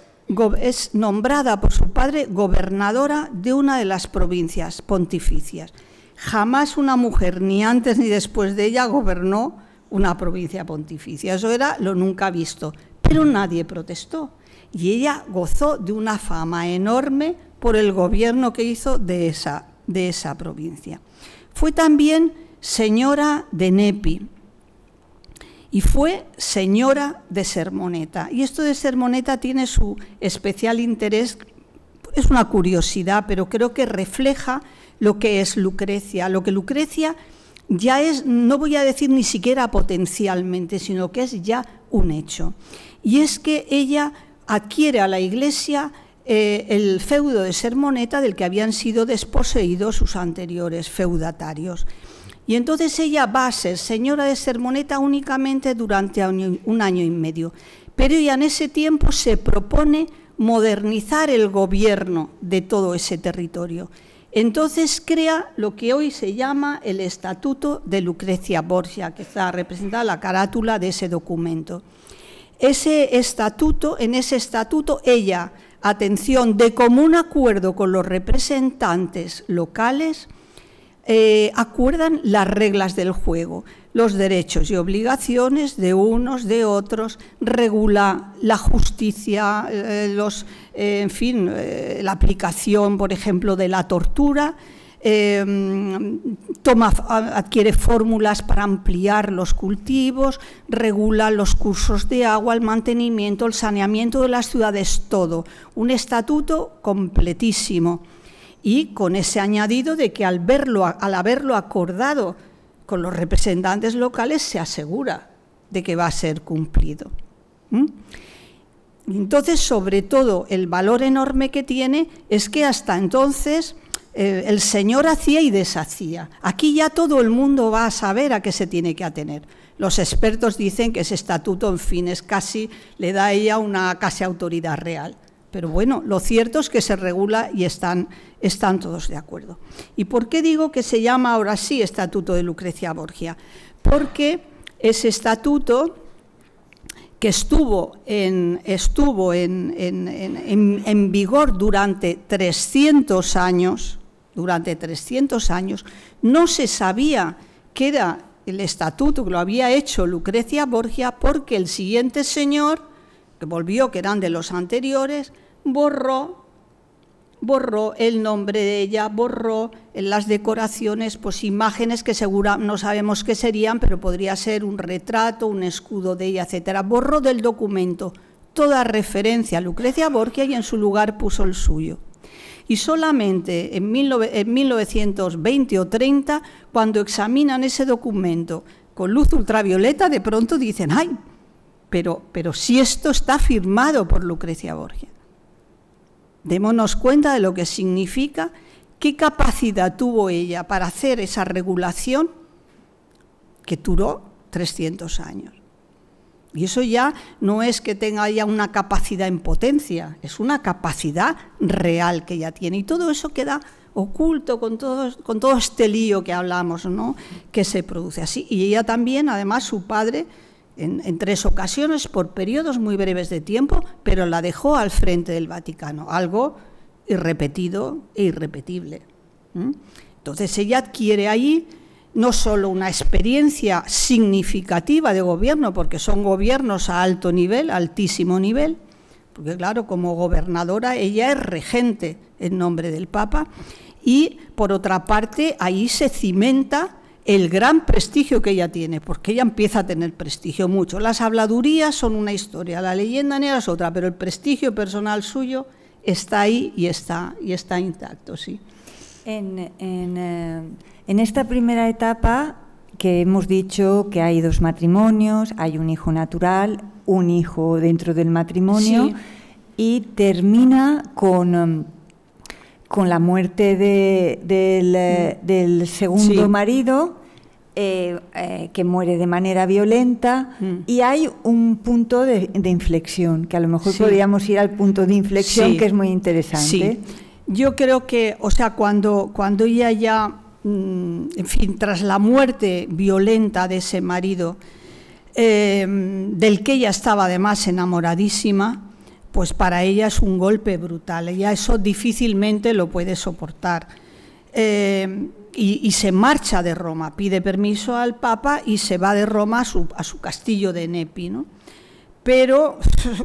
Speaker 2: nombrada por su padre gobernadora de una de las provincias pontificias. Jamás una mujer, ni antes ni después de ella, gobernó una provincia pontificia. Eso era lo nunca visto, pero nadie protestó. Y ella gozó de una fama enorme por el gobierno que hizo de esa provincia. Fue también señora de Nepi y fue señora de Sermoneta. Y esto de Sermoneta tiene su especial interés, es una curiosidad, pero creo que refleja lo que es Lucrecia. Lo que Lucrecia ya es, no voy a decir ni siquiera potencialmente, sino que es ya un hecho. Y es que ella adquiere a la Iglesia el feudo de Sermoneta del que habían sido desposeídos sus anteriores feudatarios. Y entonces ella va a ser señora de Sermoneta únicamente durante 1 año y medio. Pero ella en ese tiempo se propone modernizar el gobierno de todo ese territorio. Entonces crea lo que hoy se llama el Estatuto de Lucrecia Borgia, que está representada en la carátula de ese documento. En ese estatuto ella, atención, de común acuerdo con los representantes locales, acuerdan las reglas del juego, los derechos y obligaciones de unos, de otros, regula la justicia, en fin, la aplicación, por ejemplo, de la tortura, adquiere fórmulas para ampliar los cultivos, regula los cursos de agua, el mantenimiento, el saneamiento de las ciudades, todo. Un estatuto completísimo. Y con ese añadido de que al haberlo acordado con los representantes locales se asegura de que va a ser cumplido. Entonces, sobre todo, el valor enorme que tiene es que hasta entonces el Señor hacía y deshacía. Aquí ya todo el mundo va a saber a qué se tiene que atener. Los expertos dicen que ese estatuto, en fin, le da a ella una casi autoridad real. Pero bueno, lo cierto es que se regula y están todos de acuerdo. ¿Y por qué digo que se llama ahora sí Estatuto de Lucrecia Borgia? Porque ese estatuto, que estuvo en vigor durante 300 años, no se sabía que era el estatuto, que lo había hecho Lucrecia Borgia, porque el siguiente señor, que volvió, que eran de los anteriores, borró el nombre de ella, borró en las decoraciones pues imágenes que segura no sabemos qué serían, pero podría ser un retrato, un escudo de ella, etcétera. Borró del documento toda referencia a Lucrecia Borgia y en su lugar puso el suyo. Y solamente en 1920 o 30, cuando examinan ese documento con luz ultravioleta, de pronto dicen, ¡ay! Pero si esto está firmado por Lucrecia Borgia. Démonos cuenta de lo que significa, qué capacidad tuvo ella para hacer esa regulación que duró 300 años. Y eso ya no es que tenga ya una capacidad en potencia, es una capacidad real que ella tiene. Y todo eso queda oculto con todo este lío que hablamos, ¿no?, que se produce así. Y ella también, además, su padre, en 3 ocasiones, por periodos muy breves de tiempo, pero la dejó al frente del Vaticano, algo irrepetido e irrepetible. Entonces ella adquiere ahí no solo una experiencia significativa de gobierno, porque son gobiernos a alto nivel, altísimo nivel, porque claro, como gobernadora ella es regente en nombre del Papa, y por otra parte ahí se cimenta el gran prestigio que ella tiene, porque ella empieza a tener prestigio mucho. Las habladurías son una historia, la leyenda negra es otra, pero el prestigio personal suyo está ahí y está intacto, sí.
Speaker 1: En esta primera etapa, que hemos dicho que hay 2 matrimonios, hay un hijo natural, un hijo dentro del matrimonio, sí, y termina con la muerte del segundo, sí, marido, que muere de manera violenta, y hay un punto de inflexión, que a lo mejor, sí, podríamos ir al punto de inflexión, sí, que es muy interesante.
Speaker 2: Sí. Yo creo que, o sea, cuando ella ya, en fin, tras la muerte violenta de ese marido, del que ella estaba además enamoradísima, pues para ella es un golpe brutal, ella eso difícilmente lo puede soportar. Y se marcha de Roma, pide permiso al Papa y se va de Roma a su castillo de Nepi, ¿no? Pero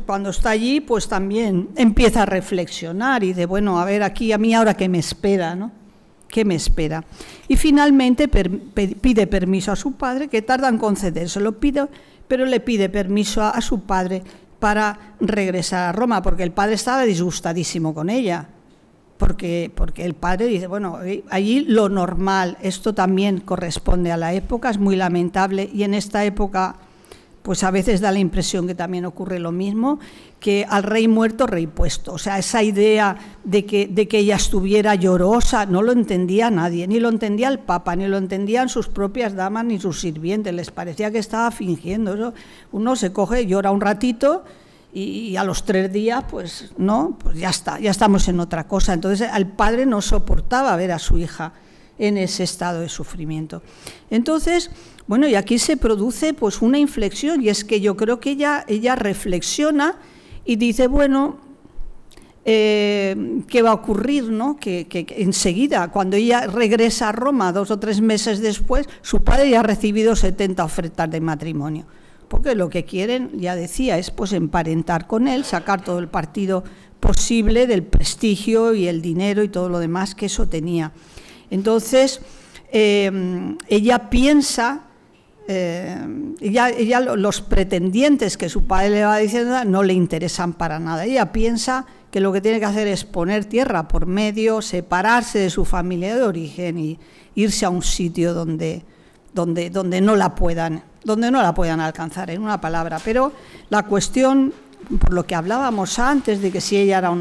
Speaker 2: cuando está allí, pues también empieza a reflexionar y de, bueno, a ver, aquí a mí ahora qué me espera, ¿no? ¿Qué me espera? Y finalmente pide permiso a su padre, que tarda en concedérselo, pero le pide permiso a su padre para regresar a Roma, porque el padre estaba disgustadísimo con ella, porque el padre dice, bueno, allí lo normal, esto también corresponde a la época, es muy lamentable, y en esta época pues a veces da la impresión que también ocurre lo mismo, que al rey muerto, rey puesto. O sea, esa idea de que ella estuviera llorosa, no lo entendía nadie, ni lo entendía el Papa, ni lo entendían sus propias damas, ni sus sirvientes, les parecía que estaba fingiendo. Eso, uno se coge, llora un ratito y a los 3 días, pues no, pues ya está, ya estamos en otra cosa. Entonces, al padre no soportaba ver a su hija en ese estado de sufrimiento. Entonces, bueno, y aquí se produce pues una inflexión, y es que yo creo que ella reflexiona y dice, bueno, ¿qué va a ocurrir, no? Que enseguida, cuando ella regresa a Roma 2 o 3 meses después, su padre ya ha recibido 70 ofertas de matrimonio, porque lo que quieren, ya decía, es pues emparentar con él, sacar todo el partido posible del prestigio y el dinero y todo lo demás que eso tenía. Entonces, ella piensa, los pretendientes que su padre le va diciendo no le interesan para nada. Ella piensa que lo que tiene que hacer es poner tierra por medio, separarse de su familia de origen y irse a un sitio donde no la puedan alcanzar, en una palabra. Pero la cuestión, por lo que hablábamos antes, de que si ella era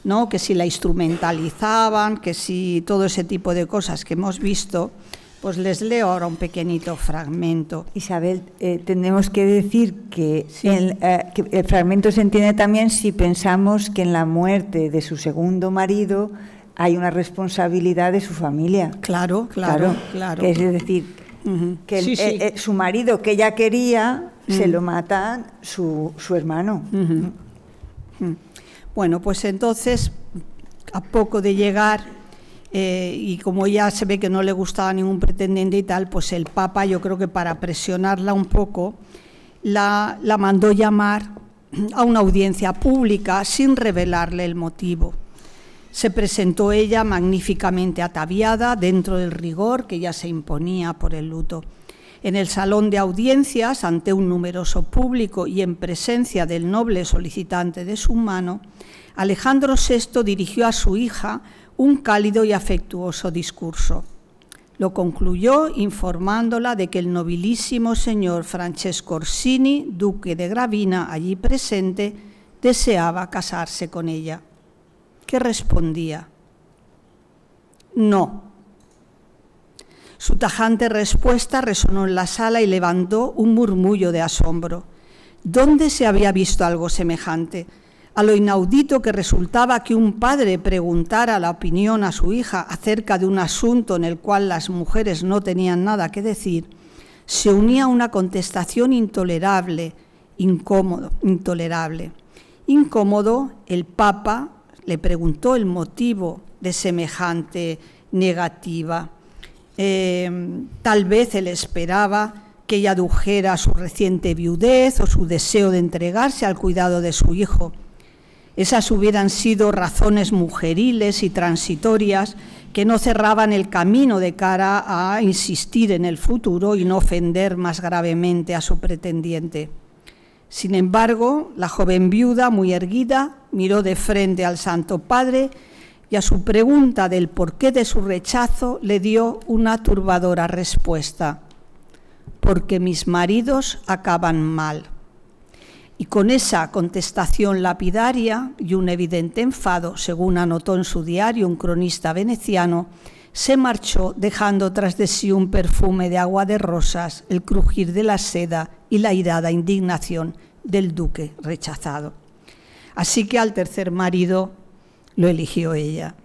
Speaker 2: ¿no? Que si la instrumentalizaban, que si todo ese tipo de cosas que hemos visto, pues les leo ahora un pequeñito fragmento.
Speaker 1: Isabel, tenemos que decir que, sí, que el fragmento se entiende también si pensamos que en la muerte de su segundo marido hay una responsabilidad de su familia.
Speaker 2: Claro.
Speaker 1: Que es decir, que sí, sí. Su marido que ella quería, se lo mata su hermano.
Speaker 2: Bueno, pues entonces, a poco de llegar, y como ya se ve que no le gustaba ningún pretendiente y tal, pues el Papa, yo creo que para presionarla un poco, la mandó llamar a una audiencia pública sin revelarle el motivo. Se presentó ella magníficamente ataviada dentro del rigor que ya se imponía por el luto. En el salón de audiencias, ante un numeroso público y en presencia del noble solicitante de su mano, Alejandro VI dirigió a su hija un cálido y afectuoso discurso. Lo concluyó informándola de que el nobilísimo señor Francesco Orsini, duque de Gravina, allí presente, deseaba casarse con ella. ¿Qué respondía? No. Su tajante respuesta resonó en la sala y levantó un murmullo de asombro. ¿Dónde se había visto algo semejante? A lo inaudito que resultaba que un padre preguntara la opinión a su hija acerca de un asunto en el cual las mujeres no tenían nada que decir, se unía una contestación intolerable, intolerable. Incómodo, el Papa le preguntó el motivo de semejante negativa. Tal vez él esperaba que ella adujera su reciente viudez o su deseo de entregarse al cuidado de su hijo. Esas hubieran sido razones mujeriles y transitorias que no cerraban el camino de cara a insistir en el futuro y no ofender más gravemente a su pretendiente. Sin embargo, la joven viuda, muy erguida, miró de frente al Santo Padre y a su pregunta del porqué de su rechazo le dio una turbadora respuesta: porque mis maridos acaban mal. Y con esa contestación lapidaria y un evidente enfado, según anotó en su diario un cronista veneciano, se marchó dejando tras de sí un perfume de agua de rosas, el crujir de la seda y la irada indignación del duque rechazado. Así que al tercer marido lo eligió ella.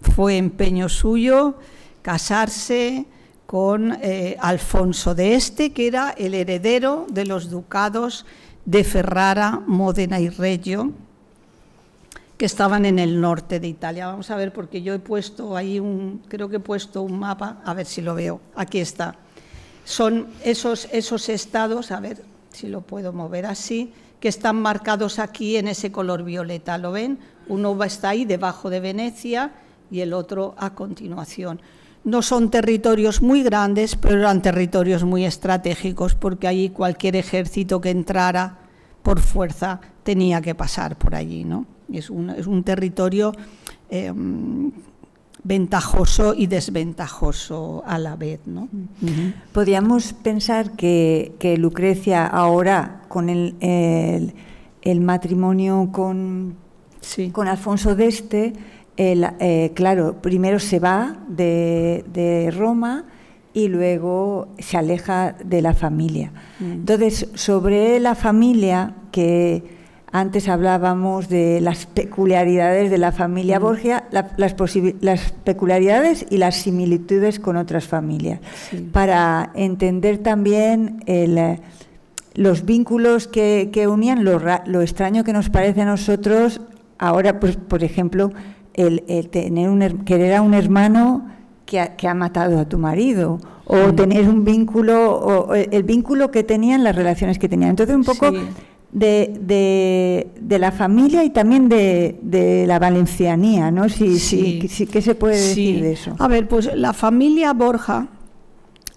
Speaker 2: Fue empeño suyo casarse con Alfonso de Este, que era el heredero de los ducados de Ferrara, Módena y Reggio, que estaban en el norte de Italia. Vamos a ver, porque yo he puesto ahí creo que he puesto un mapa, a ver si lo veo, aquí está. Son esos estados, a ver si lo puedo mover así, que están marcados aquí en ese color violeta, ¿lo ven? Uno está ahí debajo de Venecia y el otro a continuación. No son territorios muy grandes, pero eran territorios muy estratégicos, porque allí cualquier ejército que entrara por fuerza tenía que pasar por allí, ¿no? Es un territorio ventajoso y desventajoso a la vez, ¿no?
Speaker 1: Podríamos pensar que Lucrecia ahora, con el matrimonio con Alfonso de Este, claro, primero se va de Roma y luego se aleja de la familia. Entonces, sobre la familia, que antes hablábamos de las peculiaridades de la familia Borgia, las peculiaridades y las similitudes con otras familias, para entender también los vínculos que unían, lo extraño que nos parece a nosotros ahora, pues, por ejemplo, el querer a un hermano que ha matado a tu marido, o tener un vínculo, o el vínculo que tenían, las relaciones que tenían. Entonces, un poco de la familia y también de la valencianía, ¿no? ¿Qué se puede decir de eso?
Speaker 2: A ver, pues la familia Borja,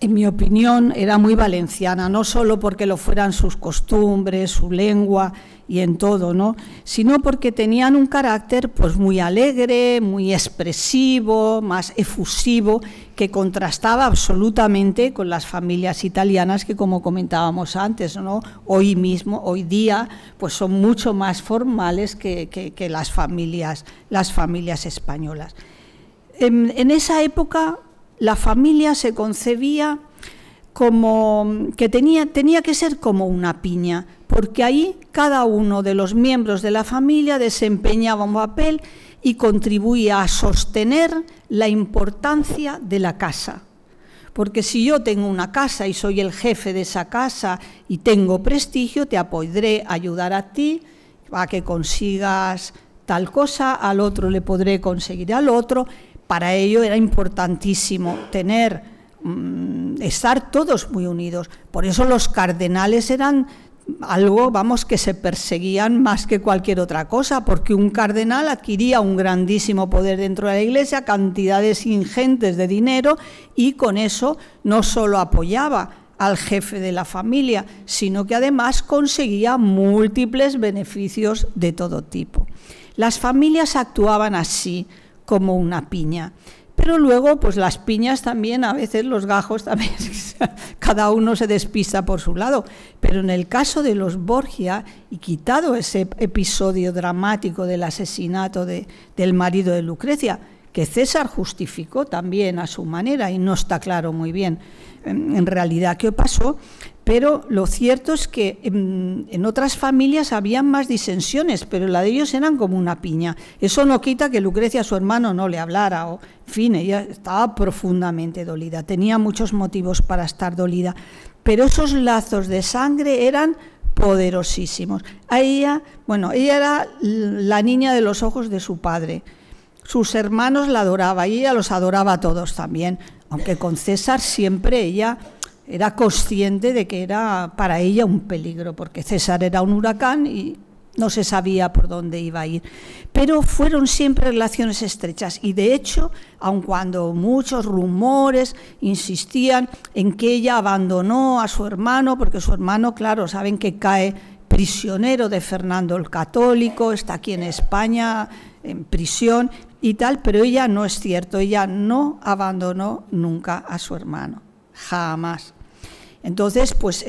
Speaker 2: en mi opinión, era muy valenciana, no solo porque lo fueran sus costumbres, su lengua y en todo, ¿no?, sino porque tenían un carácter pues muy alegre, muy expresivo, más efusivo, que contrastaba absolutamente con las familias italianas que, como comentábamos antes, ¿no?, hoy día, pues son mucho más formales que las familias españolas. En esa época la familia se concebía como que tenía que ser como una piña, porque ahí cada uno de los miembros de la familia desempeñaba un papel y contribuía a sostener la importancia de la casa. Porque si yo tengo una casa y soy el jefe de esa casa y tengo prestigio, te podré ayudar a ti a que consigas tal cosa, al otro le podré conseguir al otro. Para ello era importantísimo estar todos muy unidos. Por eso los cardenales eran algo, vamos, que se perseguían más que cualquier otra cosa, porque un cardenal adquiría un grandísimo poder dentro de la Iglesia, cantidades ingentes de dinero, y con eso no solo apoyaba al jefe de la familia, sino que además conseguía múltiples beneficios de todo tipo. Las familias actuaban así, como una piña. Pero luego, pues las piñas también, a veces los gajos también, cada uno se despista por su lado. Pero en el caso de los Borgia, y quitado ese episodio dramático del asesinato del marido de Lucrecia, que César justificó también a su manera, y no está claro muy bien en realidad qué pasó, pero lo cierto es que en otras familias habían más disensiones, pero la de ellos eran como una piña. Eso no quita que Lucrecia a su hermano no le hablara, o, en fin, ella estaba profundamente dolida, tenía muchos motivos para estar dolida, pero esos lazos de sangre eran poderosísimos. Ella era la niña de los ojos de su padre. Sus hermanos la adoraban y ella los adoraba a todos también, aunque con César siempre ella era consciente de que era para ella un peligro, porque César era un huracán y no se sabía por dónde iba a ir. Pero fueron siempre relaciones estrechas y, de hecho, aun cuando muchos rumores insistían en que ella abandonó a su hermano, porque su hermano, claro, saben que cae prisionero de Fernando el Católico, está aquí en España en prisión y tal, pero ella no es cierto, ella no abandonó nunca a su hermano, jamás. Entonces, pues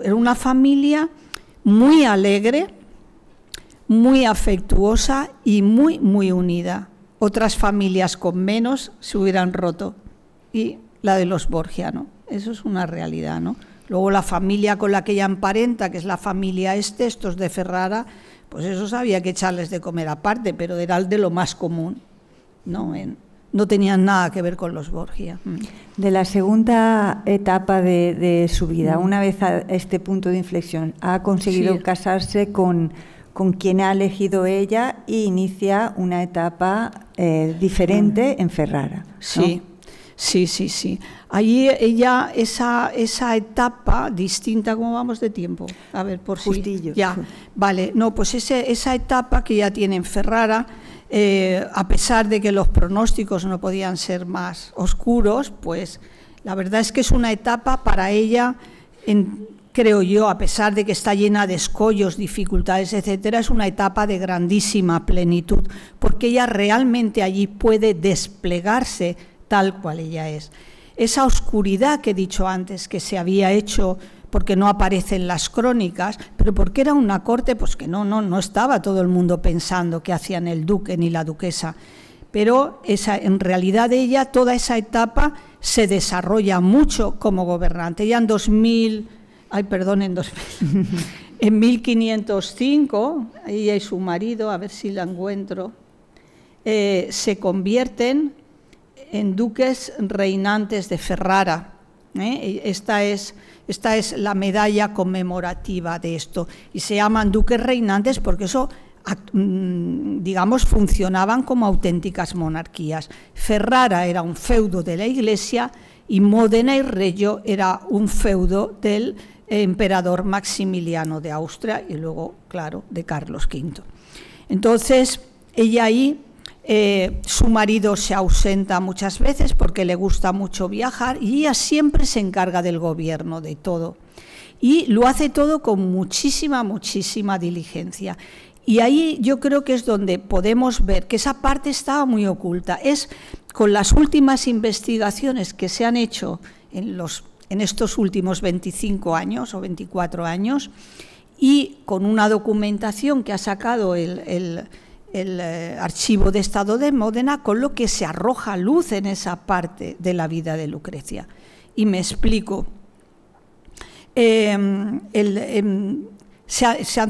Speaker 2: era una familia muy alegre, muy afectuosa y muy, muy unida. Otras familias con menos se hubieran roto, y la de los Borgia, ¿no? Eso es una realidad, ¿no? Luego la familia con la que ella emparenta, que es la familia estos de Ferrara, pues esos había que echarles de comer aparte, pero era de lo más común, ¿no? No tenían nada que ver con los Borgia.
Speaker 1: De la segunda etapa de su vida, una vez a este punto de inflexión, ha conseguido casarse con quien ha elegido ella e inicia una etapa diferente en Ferrara, ¿no?
Speaker 2: Sí. Sí. Allí ella, esa etapa distinta, ¿cómo vamos de tiempo? A ver, por
Speaker 1: justillo.
Speaker 2: Sí. Ya, vale. No, pues esa etapa que ya tiene en Ferrara, a pesar de que los pronósticos no podían ser más oscuros, pues la verdad es que es una etapa para ella, creo yo, a pesar de que está llena de escollos, dificultades, etcétera, es una etapa de grandísima plenitud, porque ella realmente allí puede desplegarse tal cual ella es. Esa oscuridad que he dicho antes, que se había hecho porque no aparece en las crónicas, pero porque era una corte pues que no estaba todo el mundo pensando qué hacían el duque ni la duquesa, pero en realidad ella, toda esa etapa se desarrolla mucho como gobernante. Ella en 1505, ella y su marido, a ver si la encuentro, se convierten en duques reinantes de Ferrara. Esta es la medalla conmemorativa de esto, y se llaman duques reinantes porque eso, digamos, funcionaban como auténticas monarquías. Ferrara era un feudo de la Iglesia y Módena y Reggio era un feudo del emperador Maximiliano de Austria y luego, claro, de Carlos V. Entonces, ella ahí, su marido se ausenta muchas veces porque le gusta mucho viajar y ella siempre se encarga del gobierno, de todo. Y lo hace todo con muchísima diligencia. Y ahí yo creo que es donde podemos ver que esa parte estaba muy oculta. Es con las últimas investigaciones que se han hecho en estos últimos 25 años o 24 años y con una documentación que ha sacado el Archivo de Estado de Módena, con lo que se arroja luz en esa parte de la vida de Lucrecia. Y me explico. Se han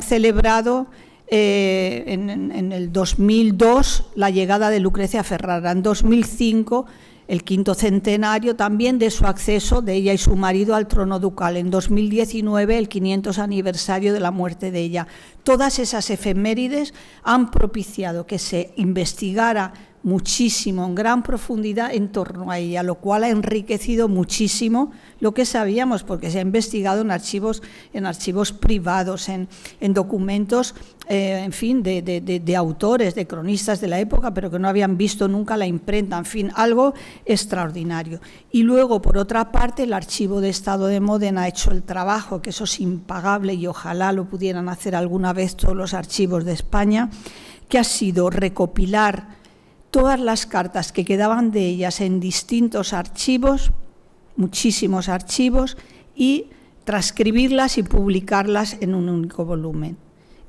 Speaker 2: celebrado en el 2002 la llegada de Lucrecia a Ferrara, en 2005 el 5º centenario también de su acceso, de ella y su marido, al trono ducal, en 2019 el 500 aniversario de la muerte de ella. Todas esas efemérides han propiciado que se investigara muchísimo, en gran profundidad en torno a ella, lo cual ha enriquecido muchísimo lo que sabíamos, porque se ha investigado en archivos privados, en documentos, en fin, de autores, de cronistas de la época, pero que no habían visto nunca la imprenta, en fin, algo extraordinario. Y luego, por otra parte, el Archivo de Estado de Módena ha hecho el trabajo, que eso es impagable y ojalá lo pudieran hacer alguna vez todos los archivos de España, que ha sido recopilar todas las cartas que quedaban de ellas en distintos archivos, muchísimos archivos, y transcribirlas y publicarlas en un único volumen.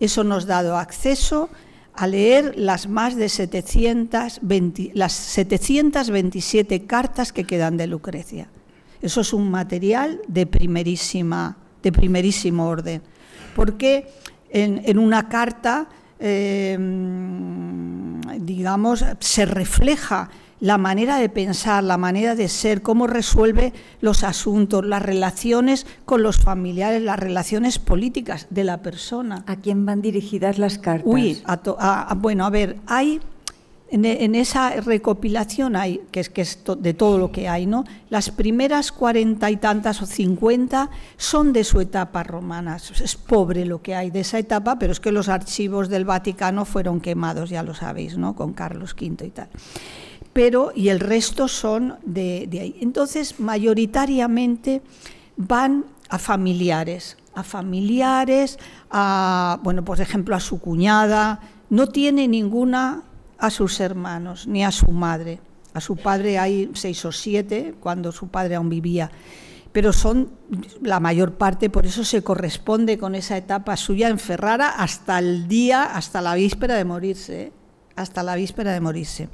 Speaker 2: Eso nos ha dado acceso a leer las más de 727 cartas que quedan de Lucrecia. Eso es un material de primerísimo orden, porque en una carta, digamos, se refleja la manera de pensar, la manera de ser, cómo resuelve los asuntos, las relaciones con los familiares, las relaciones políticas de la persona.
Speaker 1: ¿A quién van dirigidas las cartas?
Speaker 2: Uy, bueno, a ver, hay en esa recopilación, hay, que es de todo lo que hay, ¿no? Las primeras 40 y tantas o 50 son de su etapa romana. Es pobre lo que hay de esa etapa, pero es que los archivos del Vaticano fueron quemados, ya lo sabéis, ¿no? Con Carlos V y tal. Y el resto son de ahí. Entonces, mayoritariamente van a familiares, bueno, por ejemplo, a su cuñada, no tiene ninguna a sus hermanos, ni a su madre. A su padre hay 6 o 7, cuando su padre aún vivía, pero son la mayor parte, por eso se corresponde con esa etapa suya en Ferrara hasta la víspera de morirse, ¿eh? Hasta la víspera de morirse.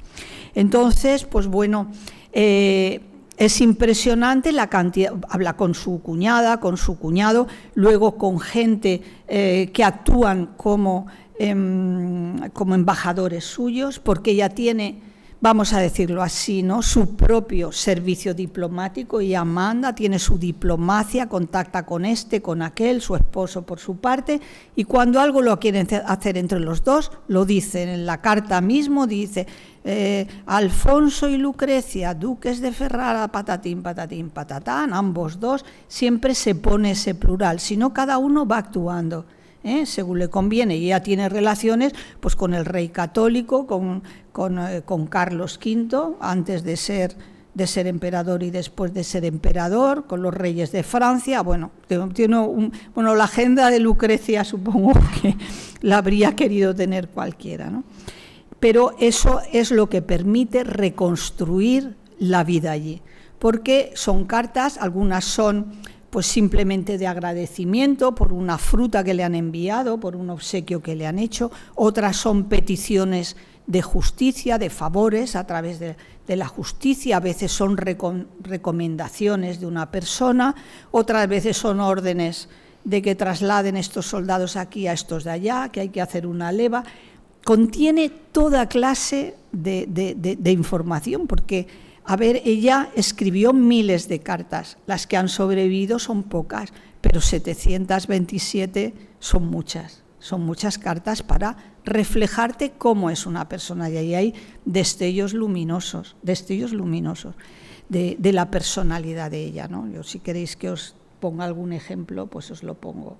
Speaker 2: Entonces, pues bueno, es impresionante la cantidad, habla con su cuñada, con su cuñado, luego con gente que actúan como embajadores suyos, porque ella tiene, vamos a decirlo así, ¿no?, su propio servicio diplomático, ella manda, tiene su diplomacia, contacta con este, con aquel, su esposo por su parte, y cuando algo lo quieren hacer entre los dos, lo dicen en la carta mismo, dice Alfonso y Lucrecia, duques de Ferrara, patatín, patatín, patatán, ambos dos, siempre se pone ese plural, si no cada uno va actuando, según le conviene, y ella tiene relaciones pues con el rey católico, con Carlos V, antes de ser emperador y después de ser emperador, con los reyes de Francia. Bueno, la agenda de Lucrecia supongo que la habría querido tener cualquiera, ¿no? Pero eso es lo que permite reconstruir la vida allí, porque son cartas, algunas son pues simplemente de agradecimiento por una fruta que le han enviado, por un obsequio que le han hecho, otras son peticiones de justicia, de favores a través de la justicia, a veces son recomendaciones de una persona, otras veces son órdenes de que trasladen estos soldados aquí a estos de allá, que hay que hacer una leva. Contiene toda clase de información, porque a ver, ella escribió miles de cartas, las que han sobrevivido son pocas, pero 727 son muchas cartas para reflejarte cómo es una persona, y ahí hay destellos luminosos de la personalidad de ella, ¿no? Yo, si queréis que os ponga algún ejemplo, pues os lo pongo.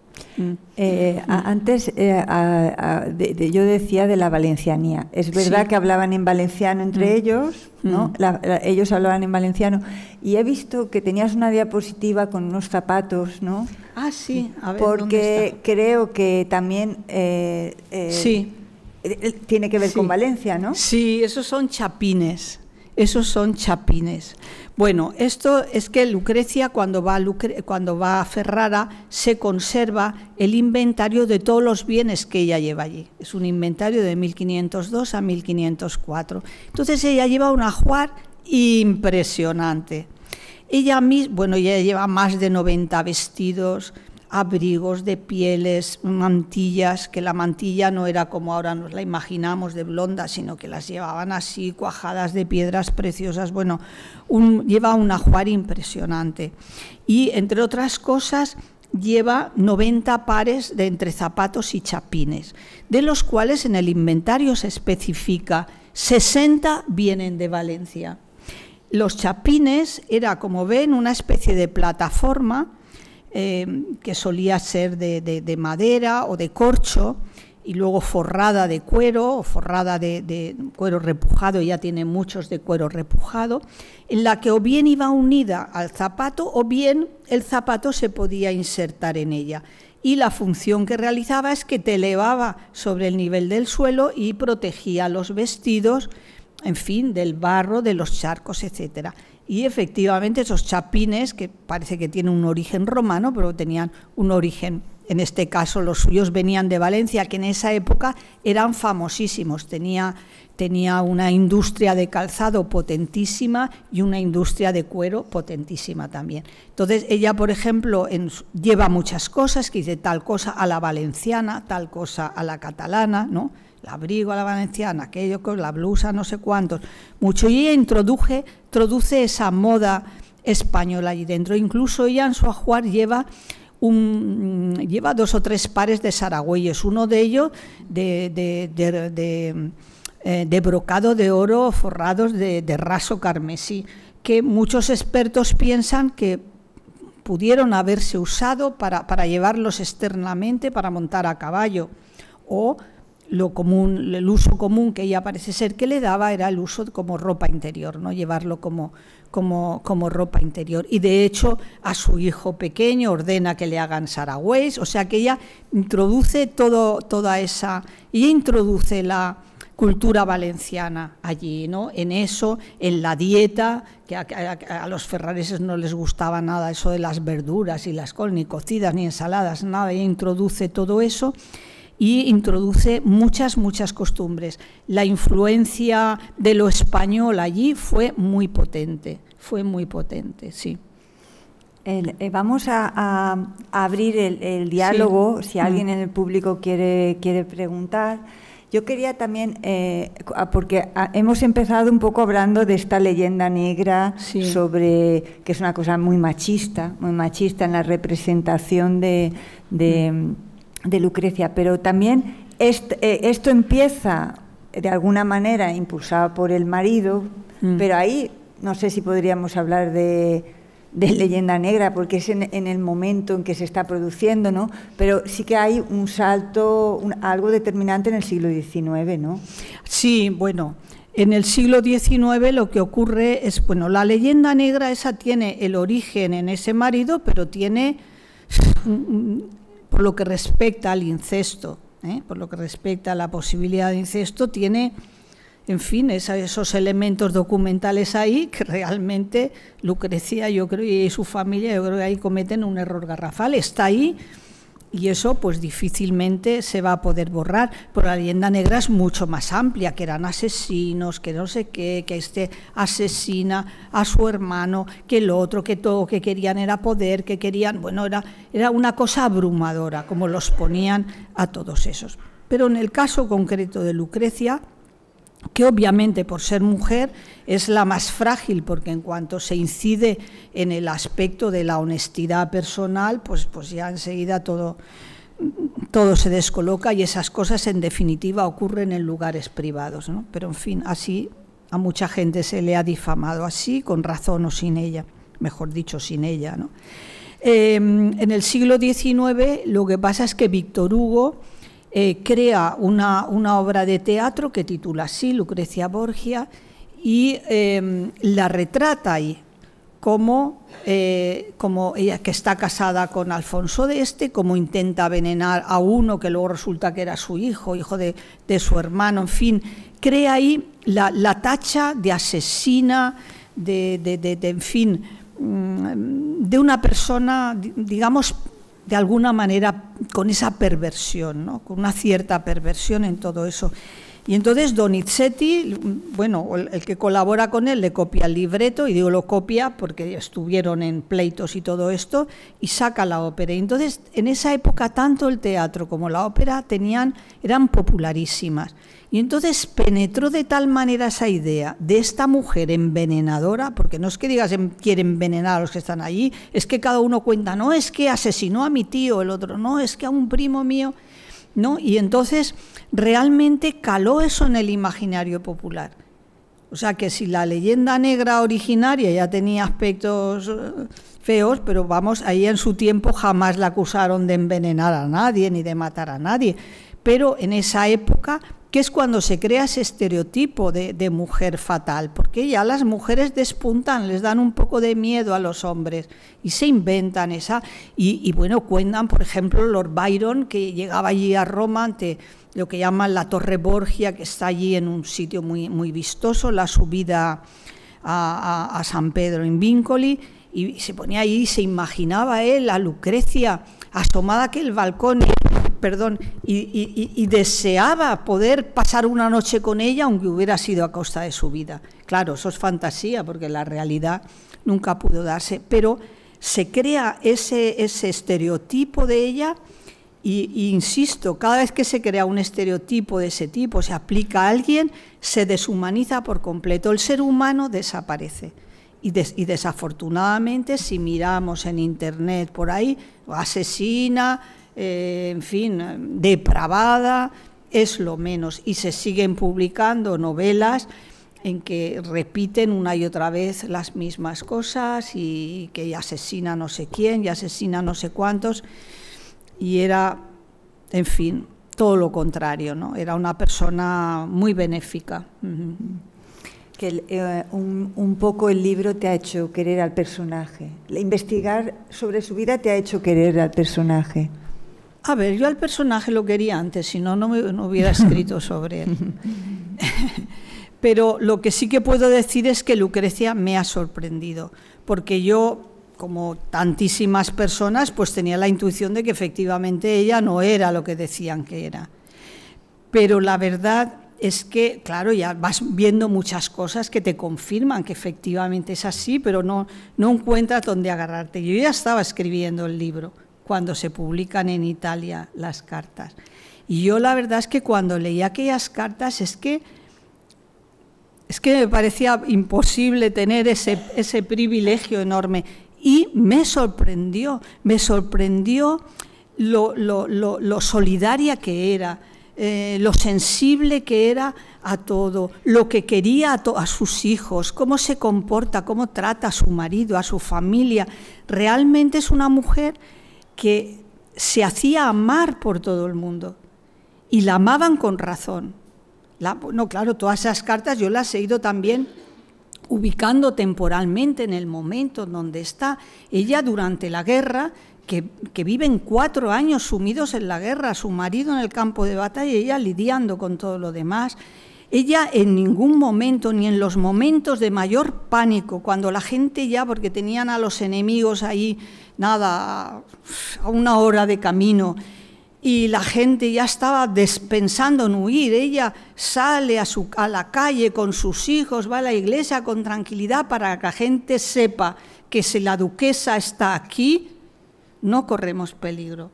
Speaker 1: Antes yo decía de la valencianía. Es verdad que hablaban en valenciano entre ellos, ¿no? Ellos hablaban en valenciano, y he visto que tenías una diapositiva con unos zapatos, ¿no?
Speaker 2: Ah, sí, a ver,
Speaker 1: porque creo que también
Speaker 2: sí,
Speaker 1: tiene que ver
Speaker 2: sí,
Speaker 1: con Valencia, ¿no?
Speaker 2: Sí, esos son chapines. Bueno, esto es que Lucrecia, cuando va a Ferrara, se conserva el inventario de todos los bienes que ella lleva allí. Es un inventario de 1502 a 1504. Entonces ella lleva un ajuar impresionante. Ella lleva más de 90 vestidos, abrigos de pieles, mantillas, que la mantilla no era como ahora nos la imaginamos de blonda, sino que las llevaban así, cuajadas de piedras preciosas. Bueno, lleva un ajuar impresionante. Y, entre otras cosas, lleva 90 pares de entre zapatos y chapines, de los cuales en el inventario se especifica 60 vienen de Valencia. Los chapines era, como ven, una especie de plataforma que solía ser de madera o de corcho, y luego forrada de cuero, o forrada de cuero repujado, ya tiene muchos de cuero repujado, en la que o bien iba unida al zapato o bien el zapato se podía insertar en ella. Y la función que realizaba es que te elevaba sobre el nivel del suelo y protegía los vestidos, en fin, del barro, de los charcos, etcétera. Y efectivamente esos chapines, que parece que tienen un origen romano, pero tenían un origen, en este caso los suyos venían de Valencia, que en esa época eran famosísimos. Tenía una industria de calzado potentísima y una industria de cuero potentísima también. Entonces ella, por ejemplo, lleva muchas cosas, que dice tal cosa a la valenciana, tal cosa a la catalana, ¿no? El abrigo a la valenciana, aquello con la blusa, no sé cuántos, mucho. Y ella introduce esa moda española allí dentro. Incluso ella en su ajuar lleva 2 o 3 pares de saragüeyes, uno de ellos de brocado de oro forrados de raso carmesí, que muchos expertos piensan que pudieron haberse usado para llevarlos externamente, para montar a caballo, o el uso común que ella parece ser que le daba era el uso como ropa interior, ¿no? Llevarlo como ropa interior. Y de hecho a su hijo pequeño ordena que le hagan saragüeys, o sea que ella introduce ella introduce la cultura valenciana allí, ¿no? En eso, en la dieta, que a los ferrareses no les gustaba nada eso de las verduras y las col, ni cocidas ni ensaladas, nada. Ella introduce todo eso y introduce muchas costumbres. La influencia de lo español allí fue muy potente, sí.
Speaker 1: Vamos a abrir el diálogo, sí. Si alguien en el público quiere preguntar. Yo quería también, porque hemos empezado un poco hablando de esta leyenda negra, sí, sobre que es una cosa muy machista en la representación de Lucrecia, pero también esto empieza de alguna manera impulsado por el marido, pero ahí no sé si podríamos hablar de leyenda negra, porque es en el momento en que se está produciendo, ¿no? Pero sí que hay un salto, algo determinante en el siglo XIX, ¿no?
Speaker 2: Sí, bueno, en el siglo XIX lo que ocurre es, bueno, la leyenda negra esa tiene el origen en ese marido, pero tiene, por lo que respecta al incesto, por lo que respecta a la posibilidad de incesto, tiene, en fin, esos elementos documentales ahí que realmente Lucrecia, yo creo, y su familia, yo creo que ahí cometen un error garrafal. Está ahí y eso pues difícilmente se va a poder borrar, pero la leyenda negra es mucho más amplia, que eran asesinos, que no sé qué, que asesina a su hermano, que el otro, que todo que querían era poder, que querían, bueno, era una cosa abrumadora, como los ponían a todos esos. Pero en el caso concreto de Lucrecia, que obviamente por ser mujer es la más frágil, porque en cuanto se incide en el aspecto de la honestidad personal, pues ya enseguida todo se descoloca y esas cosas en definitiva ocurren en lugares privados, ¿no? Pero en fin, así a mucha gente se le ha difamado así, con razón o sin ella, mejor dicho, sin ella, ¿no? En el siglo XIX lo que pasa es que Víctor Hugo crea una obra de teatro que titula así, Lucrecia Borgia, y la retrata ahí como ella, que está casada con Alfonso de como intenta envenenar a uno que luego resulta que era su hijo de su hermano, en fin, crea ahí la tacha de asesina, en fin, de una persona, digamos, de alguna manera con esa perversión, ¿no? Con una cierta perversión en todo eso. Y entonces Donizetti, bueno, el que colabora con él, le copia el libreto, y digo lo copia porque estuvieron en pleitos y todo esto, y saca la ópera. Y entonces, en esa época, tanto el teatro como la ópera eran popularísimas. Y entonces penetró de tal manera esa idea de esta mujer envenenadora, porque no es que digas quiere envenenar a los que están allí, es que cada uno cuenta, no, es que asesinó a mi tío, el otro, no, es que a un primo mío. ¿no? Y entonces realmente caló eso en el imaginario popular. O sea que si la leyenda negra originaria ya tenía aspectos feos, pero vamos, ahí en su tiempo jamás la acusaron de envenenar a nadie ni de matar a nadie. Pero en esa época, que es cuando se crea ese estereotipo de mujer fatal, porque ya las mujeres despuntan, les dan un poco de miedo a los hombres y se inventan esa. Y bueno, cuentan, por ejemplo, Lord Byron, que llegaba allí a Roma ante lo que llaman la Torre Borgia, que está allí en un sitio muy, muy vistoso, la subida a San Pedro in Vincoli, y se ponía ahí y se imaginaba él a Lucrecia asomada a aquel balcón, y deseaba poder pasar una noche con ella, aunque hubiera sido a costa de su vida. Claro, eso es fantasía, porque la realidad nunca pudo darse, pero se crea ese estereotipo de ella. Y insisto, cada vez que se crea un estereotipo de ese tipo, se aplica a alguien, se deshumaniza por completo. El ser humano desaparece. Y desafortunadamente, si miramos en Internet por ahí, asesina, en fin, depravada, es lo menos. Y se siguen publicando novelas en que repiten una y otra vez las mismas cosas, y que asesina no sé quién y asesina no sé cuántos. Y era, en fin, todo lo contrario, ¿no? Era una persona muy benéfica.
Speaker 1: Que un poco el libro te ha hecho querer al personaje. Investigar sobre su vida te ha hecho querer al personaje.
Speaker 2: A ver, yo al personaje lo quería antes, si no, no hubiera escrito sobre él. Pero lo que sí que puedo decir es que Lucrecia me ha sorprendido, porque yo, como tantísimas personas, pues tenía la intuición de que efectivamente ella no era lo que decían que era. Pero la verdad es que, claro, ya vas viendo muchas cosas que te confirman que efectivamente es así, pero no encuentras dónde agarrarte. Yo ya estaba escribiendo el libro cuando se publican en Italia las cartas. Y yo la verdad es que cuando leí aquellas cartas es que me parecía imposible tener ese privilegio enorme. Y me sorprendió lo solidaria que era, lo sensible que era a todo, lo que quería a sus hijos, cómo se comporta, cómo trata a su marido, a su familia. Realmente es una mujer que se hacía amar por todo el mundo y la amaban con razón. No, claro, todas esas cartas yo las he ido también ubicando temporalmente en el momento en donde está ella durante la guerra, que viven 4 años sumidos en la guerra, su marido en el campo de batalla y ella lidiando con todo lo demás. Ella en ningún momento, ni en los momentos de mayor pánico, cuando la gente ya, porque tenían a los enemigos ahí, nada, a 1 hora de camino, y la gente ya estaba pensando en huir, ella sale a la calle con sus hijos, va a la iglesia con tranquilidad para que la gente sepa que si la duquesa está aquí, no corremos peligro.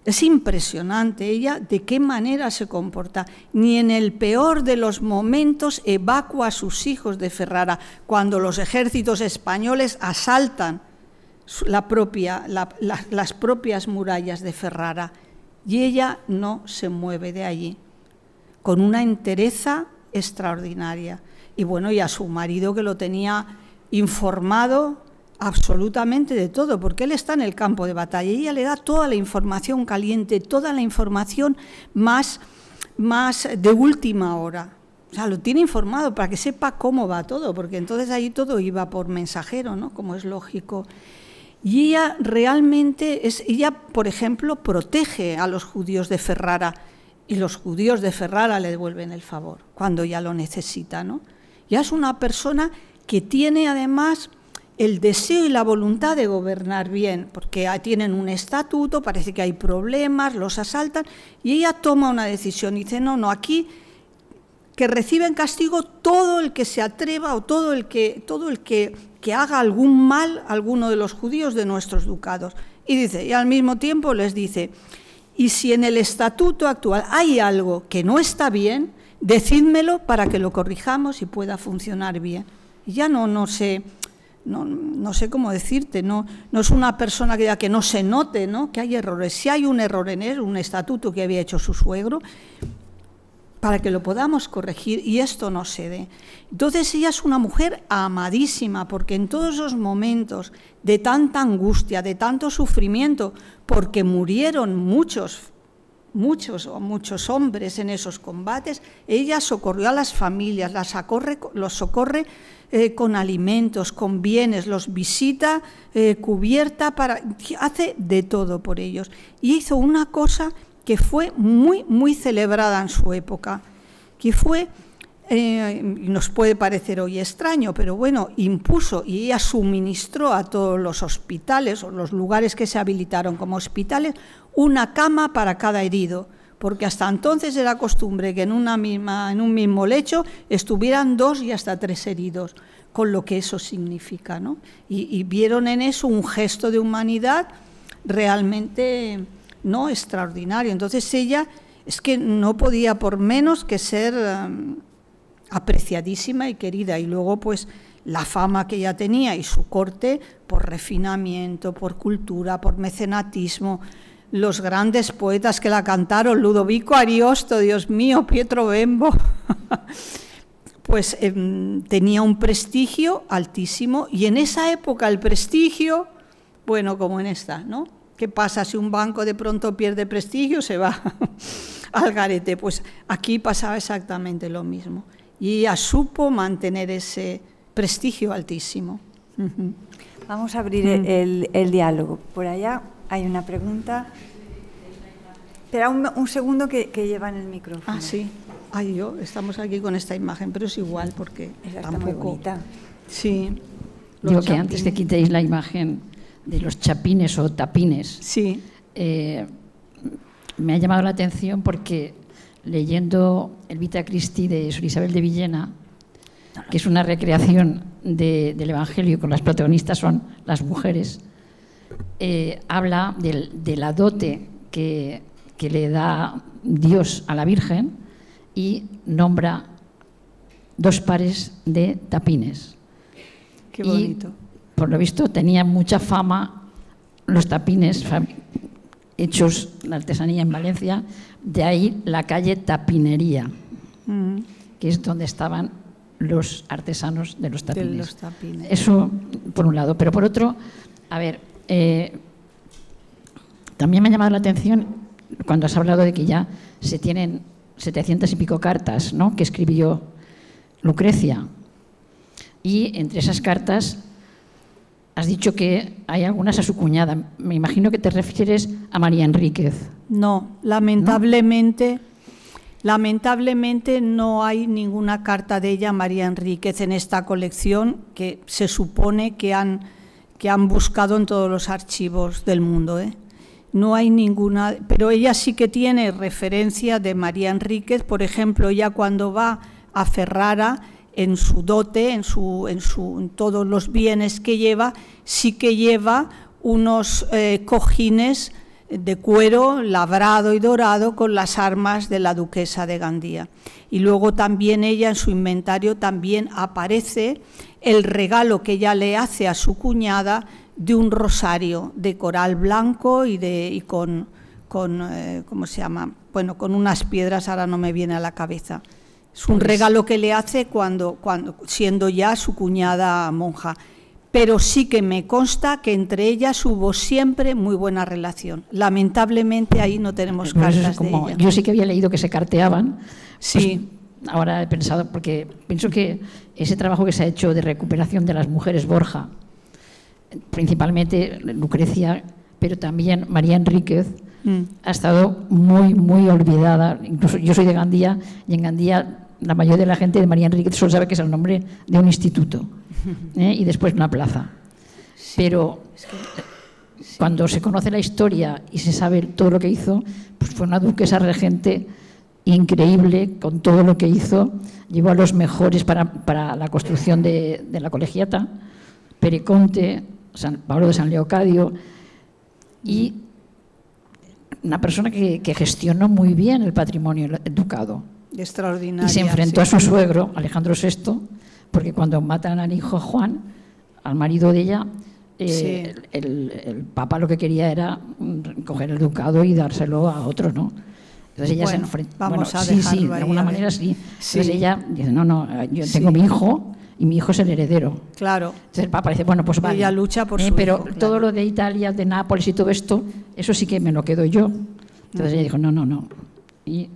Speaker 2: Es impresionante ella de qué manera se comporta. Ni en el peor de los momentos evacua a sus hijos de Ferrara, cuando los ejércitos españoles asaltan las propias murallas de Ferrara, y ella no se mueve de allí, con una entereza extraordinaria. Y bueno, y a su marido, que lo tenía informado absolutamente de todo, porque él está en el campo de batalla y ella le da toda la información caliente, toda la información más de última hora. O sea, lo tiene informado para que sepa cómo va todo, porque entonces ahí todo iba por mensajero, ¿no? Como es lógico. Y ella realmente, ella, por ejemplo, protege a los judíos de Ferrara, y los judíos de Ferrara le devuelven el favor cuando ya lo necesita, ¿no? Ya es una persona que tiene además el deseo y la voluntad de gobernar bien, porque tienen un estatuto, parece que hay problemas, los asaltan, y ella toma una decisión, dice, no, aquí que reciba en castigo todo el que se atreva o todo el que haga algún mal a alguno de los judíos de nuestros ducados. Y dice, y al mismo tiempo les dice, y si en el estatuto actual hay algo que no está bien, decídmelo para que lo corrijamos y pueda funcionar bien. Y ya no sé, no sé cómo decirte, no es una persona que ya que no se note, ¿no?, que hay errores. Si hay un error en él, un estatuto que había hecho su suegro, para que lo podamos corregir y esto no se dé. Entonces ella es una mujer amadísima, porque en todos esos momentos de tanta angustia, de tanto sufrimiento, porque murieron muchos hombres en esos combates, ella socorrió a las familias, los socorre con alimentos, con bienes, los visita cubierta, hace de todo por ellos. Y hizo una cosa que fue muy, muy celebrada en su época, que fue, nos puede parecer hoy extraño, pero bueno, impuso y ella suministró a todos los hospitales o los lugares que se habilitaron como hospitales una cama para cada herido, porque hasta entonces era costumbre que en un mismo lecho estuvieran 2 y hasta 3 heridos, con lo que eso significa, ¿no? Y vieron en eso un gesto de humanidad realmente extraordinario. Entonces ella es que no podía por menos que ser apreciadísima y querida, y luego pues la fama que ella tenía y su corte por refinamiento, por cultura, por mecenatismo, los grandes poetas que la cantaron, Ludovico Ariosto, Dios mío, Pietro Bembo, pues tenía un prestigio altísimo, y en esa época el prestigio, bueno, como en esta, ¿no? ¿Qué pasa si un banco de pronto pierde prestigio? Se va al garete. Pues aquí pasaba exactamente lo mismo. Y ella supo mantener ese prestigio altísimo.
Speaker 1: Vamos a abrir el diálogo. Por allá hay una pregunta. Espera un segundo que llevan el micrófono.
Speaker 2: Ah, sí. Ay, estamos aquí con esta imagen, pero es igual porque
Speaker 1: está muy bonita.
Speaker 2: Sí.
Speaker 3: Digo que antes que quitéis la imagen de los chapines o tapines,
Speaker 2: sí.
Speaker 3: Me ha llamado la atención porque leyendo el Vita Christi de Sor Isabel de Villena, que es una recreación del Evangelio, con las protagonistas son las mujeres, habla de la dote que le da Dios a la Virgen y nombra 2 pares de tapines.
Speaker 2: Qué bonito.
Speaker 3: Y, por lo visto, tenía mucha fama los tapines hechos, la artesanía en Valencia, de ahí la calle Tapinería, que es donde estaban los artesanos de los tapines.
Speaker 2: De los tapines.
Speaker 3: Eso por un lado. Pero por otro, a ver, también me ha llamado la atención cuando has hablado de que ya se tienen 700 y pico cartas, ¿no?, que escribió Lucrecia. Y entre esas cartas has dicho que hay algunas a su cuñada. Me imagino que te refieres a María Enríquez.
Speaker 2: No, lamentablemente no hay ninguna carta de ella a María Enríquez en esta colección, que se supone que han buscado en todos los archivos del mundo, ¿eh? No hay ninguna, pero ella sí que tiene referencia de María Enríquez. Por ejemplo, ella cuando va a Ferrara, en su dote, en todos los bienes que lleva, sí que lleva unos cojines de cuero labrado y dorado con las armas de la duquesa de Gandía. Y luego también ella, en su inventario, también aparece el regalo que ella le hace a su cuñada de un rosario de coral blanco y con ¿cómo se llama? Bueno, con unas piedras, ahora no me viene a la cabeza. Es un regalo que le hace cuando siendo ya su cuñada monja. Pero sí que me consta que entre ellas hubo siempre muy buena relación. Lamentablemente ahí no tenemos cartas de ella.
Speaker 3: Yo sí que había leído que se carteaban.
Speaker 2: Sí.
Speaker 3: Pues, ahora he pensado, porque pienso que ese trabajo que se ha hecho de recuperación de las mujeres Borja, principalmente Lucrecia, pero también María Enríquez, ha estado muy, muy olvidada. Incluso yo soy de Gandía, y en Gandía la mayoría de la gente de María Enríquez solo sabe que es el nombre de un instituto, y después una plaza. Pero cuando se conoce la historia y se sabe todo lo que hizo, pues fue una duquesa regente increíble con todo lo que hizo. Llevó a los mejores para la construcción de la colegiata, Periconte, San Pablo de San Leocadio, y una persona que gestionó muy bien el patrimonio del ducado.
Speaker 2: Extraordinaria.
Speaker 3: Y se enfrentó a su suegro, Alejandro VI, porque cuando matan al hijo Juan, al marido de ella,
Speaker 2: Sí.
Speaker 3: el Papa lo que quería era coger el ducado y dárselo a otro, ¿no? Entonces ella se enfrenta.
Speaker 2: Vamos a
Speaker 3: sí,
Speaker 2: dejarlo
Speaker 3: de
Speaker 2: ahí,
Speaker 3: alguna
Speaker 2: a ver.
Speaker 3: manera sí.
Speaker 2: Sí.
Speaker 3: Entonces ella dice, no, yo tengo mi hijo y mi hijo es el heredero.
Speaker 2: Claro.
Speaker 3: Entonces el Papa dice, bueno, pues vale.
Speaker 2: Ella lucha por su
Speaker 3: pero
Speaker 2: hijo, claro.
Speaker 3: todo lo de Italia, de Nápoles y todo esto, eso sí que me lo quedo yo. Entonces ella dijo, no. Y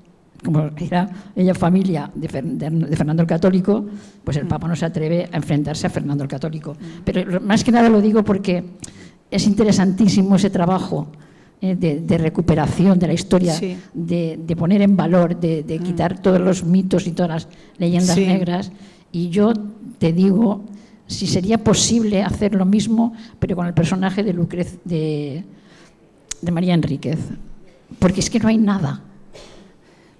Speaker 3: como era ella familia de Fernando el Católico, pues el Papa no se atreve a enfrentarse a Fernando el Católico. Pero más que nada lo digo porque es interesantísimo ese trabajo de recuperación de la historia,
Speaker 2: Sí.
Speaker 3: de poner en valor, de quitar todos los mitos y todas las leyendas
Speaker 2: Sí.
Speaker 3: negras. Y yo te digo, si sería posible hacer lo mismo, pero con el personaje de María Enríquez, porque es que no hay nada.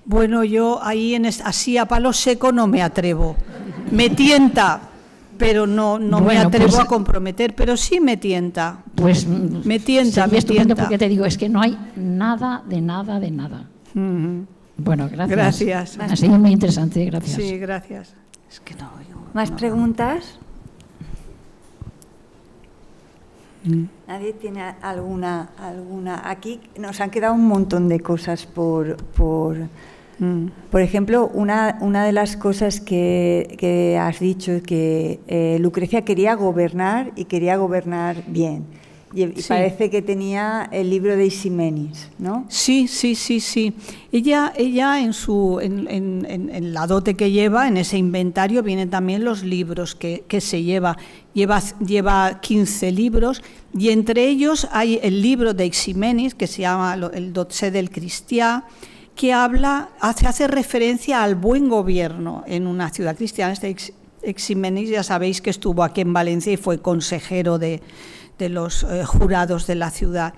Speaker 2: Bueno, yo ahí así a palo seco no me atrevo. Me tienta, pero no me
Speaker 3: Bueno,
Speaker 2: atrevo
Speaker 3: pues,
Speaker 2: a comprometer, pero sí me tienta.
Speaker 3: Pues
Speaker 2: Me tienta,
Speaker 3: sería
Speaker 2: me
Speaker 3: estupendo,
Speaker 2: tienta.
Speaker 3: porque te digo, es que no hay nada de nada de nada. Bueno, gracias.
Speaker 2: Gracias.
Speaker 3: Ha sido muy interesante, gracias.
Speaker 2: Sí, gracias. Es que no oigo.
Speaker 1: ¿Más preguntas? ¿Nadie tiene alguna? Aquí nos han quedado un montón de cosas por ejemplo, una de las cosas que has dicho es que Lucrecia quería gobernar y quería gobernar bien. Y
Speaker 2: Sí.
Speaker 1: parece que tenía el libro de Eiximenis, ¿no?
Speaker 2: Sí. Ella en la dote que lleva, en ese inventario, vienen también los libros que se lleva. Lleva 15 libros y entre ellos hay el libro de Eiximenis, que se llama el Dotze del Cristià, que hace referencia al buen gobierno en una ciudad cristiana. Este Eiximenis, ya sabéis que estuvo aquí en Valencia y fue consejero de los jurados de la ciudad.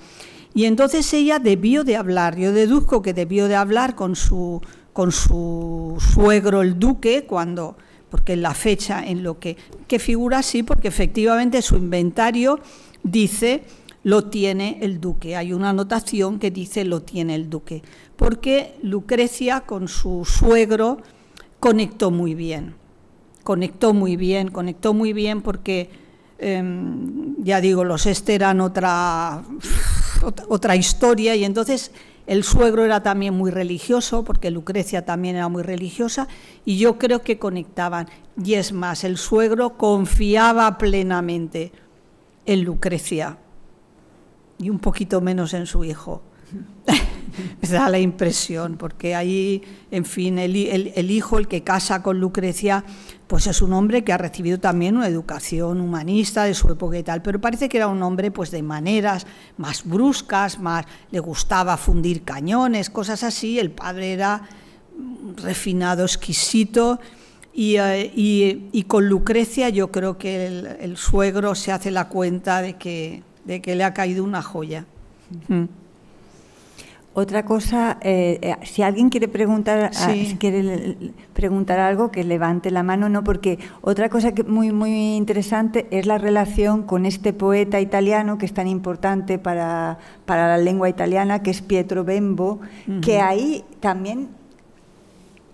Speaker 2: Y entonces ella debió de hablar, yo deduzco que debió de hablar con su suegro el duque, porque la fecha en lo que figura así, porque efectivamente su inventario dice lo tiene el duque, hay una anotación que dice lo tiene el duque, porque Lucrecia con su suegro conectó muy bien porque ya digo, los eran otra historia, y entonces el suegro era también muy religioso, porque Lucrecia también era muy religiosa, y yo creo que conectaban. Y es más, el suegro confiaba plenamente en Lucrecia y un poquito menos en su hijo. Me da la impresión, porque ahí, en fin, el hijo, el que casa con Lucrecia, pues es un hombre que ha recibido también una educación humanista de su época y tal, pero parece que era un hombre pues de maneras más bruscas, le gustaba fundir cañones, cosas así. El padre era refinado, exquisito, y con Lucrecia yo creo que el suegro se hace la cuenta de que le ha caído una joya.
Speaker 1: Otra cosa, si alguien quiere preguntar,
Speaker 2: Sí.
Speaker 1: quiere preguntar algo, que levante la mano, no, porque otra cosa que muy interesante es la relación con este poeta italiano que es tan importante para la lengua italiana, que es Pietro Bembo, que ahí también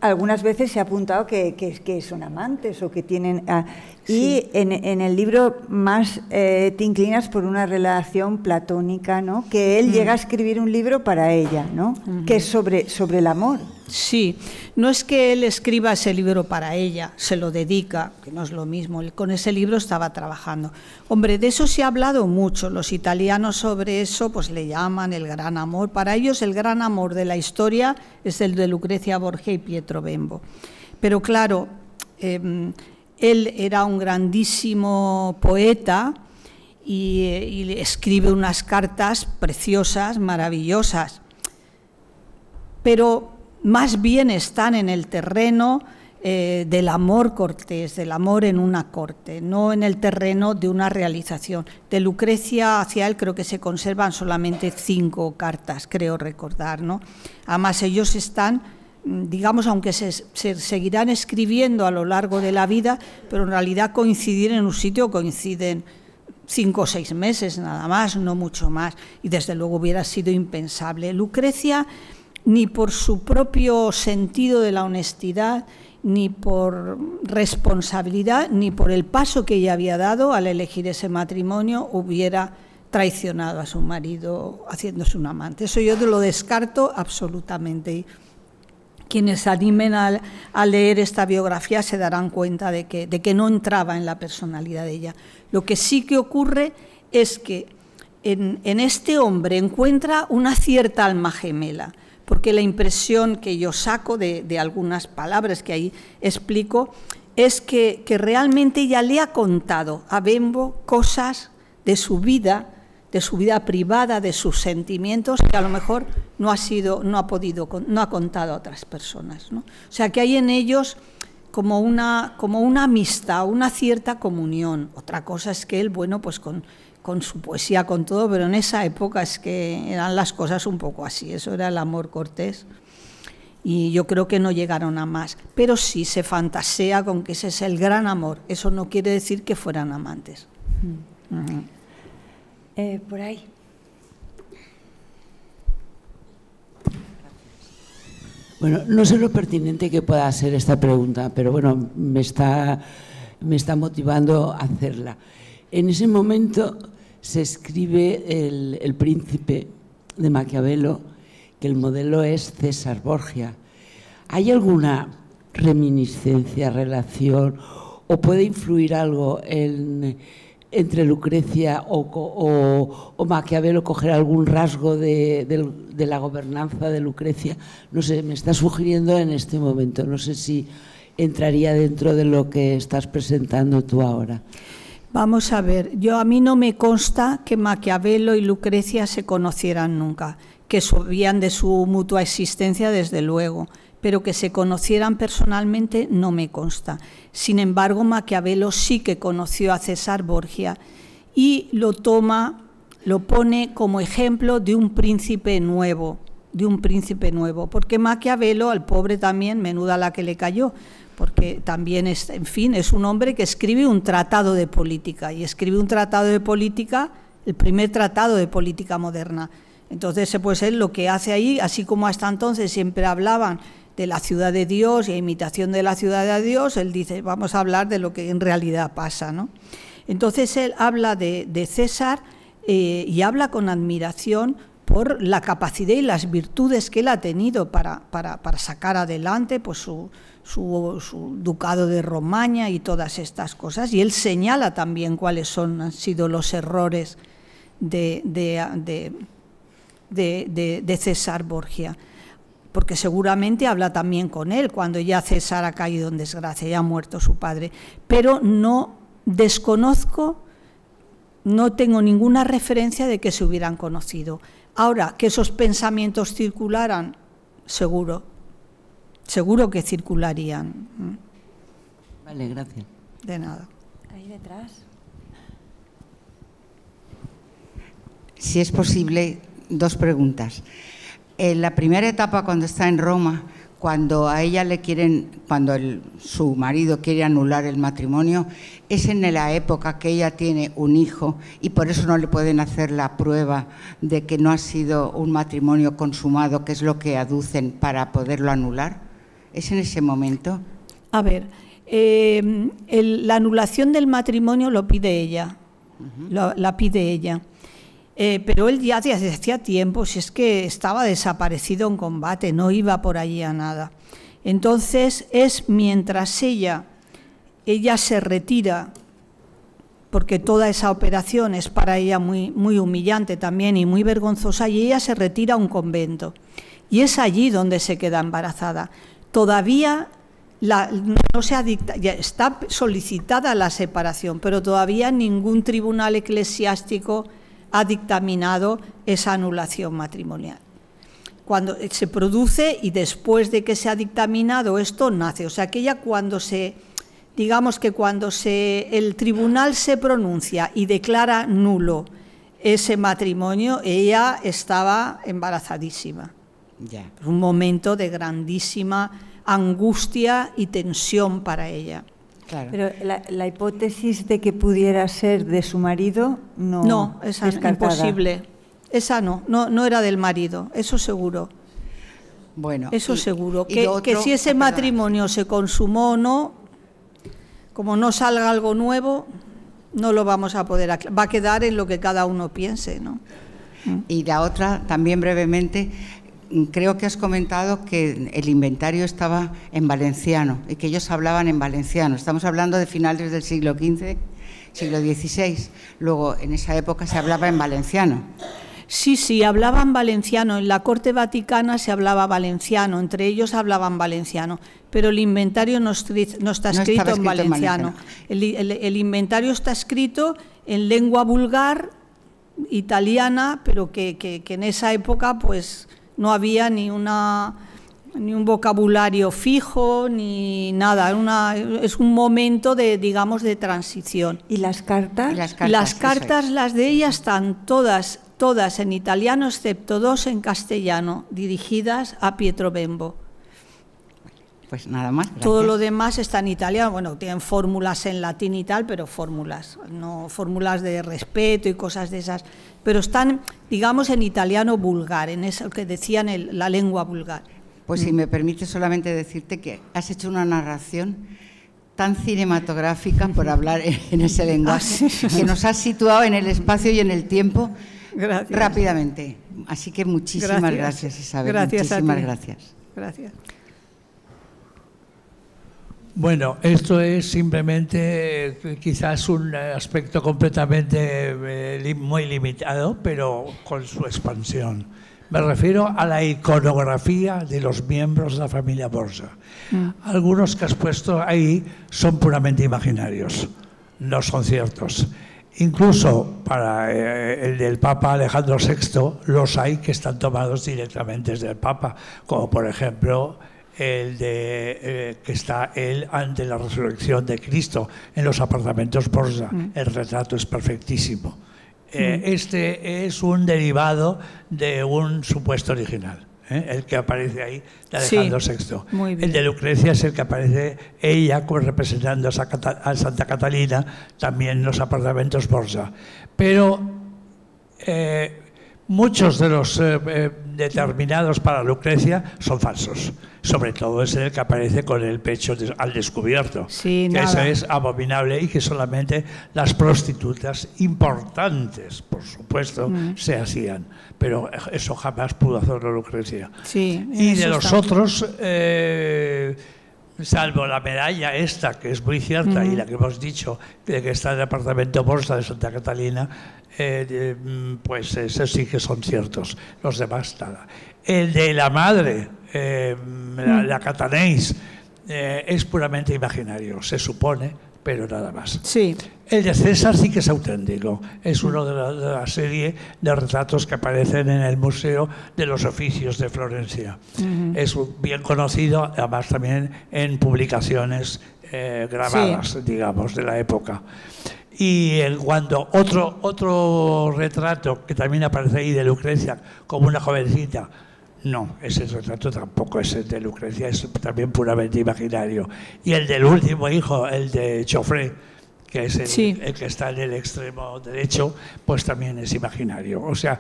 Speaker 1: algunas veces se ha apuntado que son amantes o que tienen... Y en el libro más te inclinas por una relación platónica, ¿no? Que él llega a escribir un libro para ella, ¿no? Que es sobre el amor.
Speaker 2: Sí, no es que él escriba ese libro para ella, se lo dedica, que no es lo mismo, él con ese libro estaba trabajando. Hombre, de eso se ha hablado mucho, los italianos sobre eso pues le llaman el gran amor. Para ellos el gran amor de la historia es el de Lucrecia Borgia y Pietro Bembo. Pero claro, él era un grandísimo poeta y escribe unas cartas preciosas, maravillosas, pero más bien están en el terreno del amor cortés, del amor en una corte, no en el terreno de una realización. De Lucrecia hacia él creo que se conservan solamente 5 cartas, creo recordar, ¿no? Además ellos están, digamos, aunque se seguirán escribiendo a lo largo de la vida, pero en realidad coincidir en un sitio coinciden 5 o 6 meses nada más, no mucho más, y desde luego hubiera sido impensable. Lucrecia, ni por su propio sentido de la honestidad, ni por responsabilidad, ni por el paso que ella había dado al elegir ese matrimonio, hubiera traicionado a su marido haciéndose un amante. Eso yo lo descarto absolutamente. Y quienes se animen a leer esta biografía se darán cuenta de que no entraba en la personalidad de ella. Lo que sí que ocurre es que en este hombre encuentra una cierta alma gemela, porque la impresión que yo saco de algunas palabras que ahí explico es que realmente ella le ha contado a Bembo cosas de su vida privada, de sus sentimientos, que a lo mejor no ha contado a otras personas, ¿no? O sea, que hay en ellos como una amistad, una cierta comunión. Otra cosa es que él, bueno, pues con su poesía, con todo, pero en esa época es que eran las cosas un poco así, eso era el amor cortés, y yo creo que no llegaron a más, pero sí se fantasea con que ese es el gran amor. Eso no quiere decir que fueran amantes.
Speaker 1: Por ahí.
Speaker 4: Bueno, no sé lo pertinente que pueda ser esta pregunta, pero bueno, me está motivando a hacerla. En ese momento se escribe el Príncipe de Maquiavelo, que el modelo es César Borgia. ¿Hay alguna reminiscencia, relación, o puede influir algo entre Lucrecia o Maquiavelo, coger algún rasgo de la gobernanza de Lucrecia? No sé, me está sugiriendo en este momento, no sé si entraría dentro de lo que estás presentando tú ahora.
Speaker 2: Vamos a ver, a mí no me consta que Maquiavelo y Lucrecia se conocieran nunca, que sabían de su mutua existencia desde luego, pero que se conocieran personalmente no me consta. Sin embargo, Maquiavelo sí que conoció a César Borgia y lo pone como ejemplo de un príncipe nuevo, porque Maquiavelo, al pobre también, menuda la que le cayó, porque también es, en fin, es un hombre que escribe un tratado de política, y escribe un tratado de política, el primer tratado de política moderna. Entonces, pues él lo que hace ahí, así como hasta entonces siempre hablaban de la ciudad de Dios y a imitación de la ciudad de Dios, él dice, vamos a hablar de lo que en realidad pasa, ¿no? Entonces él habla de César y habla con admiración por la capacidad y las virtudes que él ha tenido para sacar adelante pues su ducado de Romaña y todas estas cosas, y él señala también cuáles han sido los errores de César Borgia, porque seguramente habla también con él cuando ya César ha caído en desgracia, ya ha muerto su padre, pero no desconozco, no tengo ninguna referencia de que se hubieran conocido. Ahora, que esos pensamientos circularan, seguro que circularían.
Speaker 4: Vale, gracias.
Speaker 2: De nada.
Speaker 1: Ahí detrás.
Speaker 5: Si es posible, dos preguntas. En la primera etapa, cuando está en Roma, cuando a ella su marido quiere anular el matrimonio, es en la época que ella tiene un hijo y por eso no le pueden hacer la prueba de que no ha sido un matrimonio consumado, que es lo que aducen para poderlo anular. ¿Es en ese momento?
Speaker 2: A ver, la anulación del matrimonio lo pide ella, la pide ella. Pero él ya desde hacía tiempo, si es que estaba desaparecido en combate, no iba por allí a nada. Entonces es mientras ella se retira, porque toda esa operación es para ella muy, muy humillante también y muy vergonzosa, y ella se retira a un convento. Y es allí donde se queda embarazada. Todavía no se ha ya está solicitada la separación, pero todavía ningún tribunal eclesiástico ha dictaminado esa anulación matrimonial. Cuando se produce y después de que se ha dictaminado esto nace, o sea que ella digamos que cuando el tribunal se pronuncia y declara nulo ese matrimonio, ella estaba embarazadísima.
Speaker 5: Ya.
Speaker 2: Un momento de grandísima angustia y tensión para ella.
Speaker 5: Claro.
Speaker 1: Pero la hipótesis de que pudiera ser de su marido
Speaker 2: no, esa es imposible. Esa no era del marido, eso seguro.
Speaker 5: Bueno,
Speaker 2: eso seguro.
Speaker 5: y
Speaker 2: Que
Speaker 5: otro,
Speaker 2: si ese matrimonio se consumó o no, como no salga algo nuevo, no lo vamos a poder aclarar. Va a quedar en lo que cada uno piense, ¿no?
Speaker 5: Y la otra, también brevemente, creo que has comentado que el inventario estaba en valenciano y que ellos hablaban en valenciano. Estamos hablando de finales del siglo XV, siglo XVI. Luego, en esa época se hablaba en valenciano.
Speaker 2: Sí, hablaban valenciano. En la corte vaticana se hablaba valenciano, entre ellos hablaban valenciano, pero el inventario no está escrito en valenciano. El inventario está escrito en lengua vulgar italiana, pero que en esa época pues no había ni un vocabulario fijo ni nada. Es un momento de, digamos, de transición.
Speaker 1: ¿Y las cartas?
Speaker 2: Las cartas, las de ellas están todas en italiano, excepto 2 en castellano, dirigidas a Pietro Bembo.
Speaker 5: Pues nada más. Gracias.
Speaker 2: Todo lo demás está en italiano. Bueno, tienen fórmulas en latín y tal, pero fórmulas, no fórmulas de respeto y cosas de esas. Pero están, digamos, en italiano vulgar, en eso que decían la lengua vulgar.
Speaker 5: Pues si me permite solamente decirte que has hecho una narración tan cinematográfica, por hablar en ese lenguaje, que nos has situado en el espacio y en el tiempo.
Speaker 2: Gracias.
Speaker 5: Rápidamente. Así que muchísimas gracias Isabel.
Speaker 2: Gracias
Speaker 5: muchísimas
Speaker 2: a ti.
Speaker 5: gracias.
Speaker 2: Gracias.
Speaker 6: Bueno, esto es simplemente quizás un aspecto completamente muy limitado, pero con su expansión. Me refiero a la iconografía de los miembros de la familia Borgia. Algunos que has puesto ahí son puramente imaginarios, no son ciertos. Incluso para el del Papa Alejandro VI los hay que están tomados directamente del Papa, como por ejemplo el de que está él ante la resurrección de Cristo en los apartamentos Borgia. El retrato es perfectísimo. Este es un derivado de un supuesto original, el que aparece ahí de Alejandro VI.
Speaker 2: Muy bien.
Speaker 6: El de Lucrecia es el que aparece ella representando a Santa Catalina también en los apartamentos Borgia. Pero muchos de los determinados para Lucrecia son falsos. Sobre todo es el que aparece con el pecho al descubierto.
Speaker 2: Sí,
Speaker 6: que
Speaker 2: nada.
Speaker 6: eso es abominable y que solamente las prostitutas importantes, por supuesto, se hacían. Pero eso jamás pudo hacerlo Lucrecia.
Speaker 2: Sí,
Speaker 6: Y de
Speaker 2: eso
Speaker 6: los
Speaker 2: está.
Speaker 6: otros, salvo la medalla esta, que es muy cierta, y la que hemos dicho, de que está en el apartamento Borgia de Santa Catalina, pues esos sí que son ciertos. Los demás, nada. El de la madre, la Catanés, es puramente imaginario, se supone, pero nada más.
Speaker 2: Sí.
Speaker 6: El de César sí que es auténtico, es uno de la serie de retratos que aparecen en el Museo de los Oficios de Florencia. Es bien conocido, además también en publicaciones grabadas, digamos, de la época. Y en cuanto otro retrato que también aparece ahí de Lucrecia como una jovencita, no, ese retrato tampoco es el de Lucrecia, es también puramente imaginario. Y el del último hijo, el de Joffre, que es el que está en el extremo derecho, pues también es imaginario. O sea,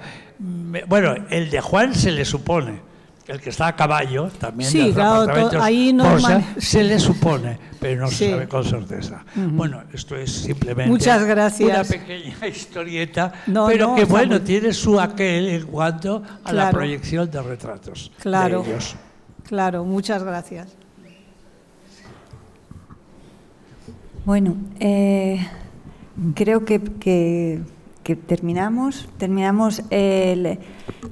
Speaker 6: bueno, el de Juan se le supone, el que está a caballo, también
Speaker 2: Sí,
Speaker 6: de los
Speaker 2: claro,
Speaker 6: apartamentos
Speaker 2: ahí
Speaker 6: Borgia, se le supone, pero no se
Speaker 2: Sí.
Speaker 6: sabe con certeza. Bueno, esto es simplemente
Speaker 2: Muchas gracias.
Speaker 6: una pequeña historieta,
Speaker 2: No,
Speaker 6: pero
Speaker 2: no,
Speaker 6: que
Speaker 2: está
Speaker 6: bueno,
Speaker 2: muy-
Speaker 6: tiene su aquel en cuanto a la
Speaker 2: Claro.
Speaker 6: proyección de retratos
Speaker 2: Claro.
Speaker 6: de ellos.
Speaker 2: Claro, muchas gracias.
Speaker 1: Bueno, creo que terminamos.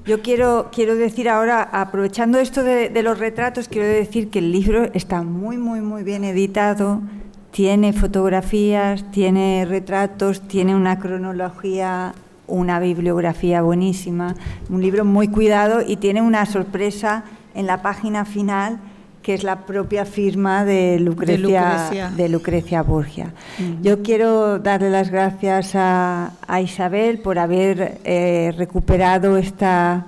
Speaker 1: Yo quiero decir ahora, aprovechando esto de los retratos, quiero decir que el libro está muy, muy, muy bien editado, tiene fotografías, tiene retratos, tiene una cronología, una bibliografía buenísima, un libro muy cuidado y tiene una sorpresa en la página final, que es la propia firma de Lucrecia Borgia. Yo quiero darle las gracias a Isabel por haber recuperado esta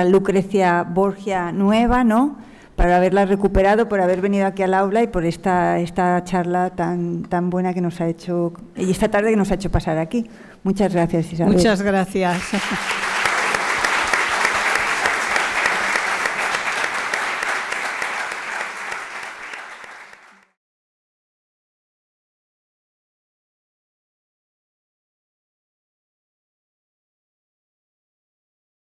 Speaker 1: Lucrecia Borgia nueva, ¿no? Para haberla recuperado, por haber venido aquí al aula y por esta charla tan buena que nos ha hecho, y esta tarde que nos ha hecho pasar aquí. Muchas gracias, Isabel.
Speaker 2: Muchas gracias.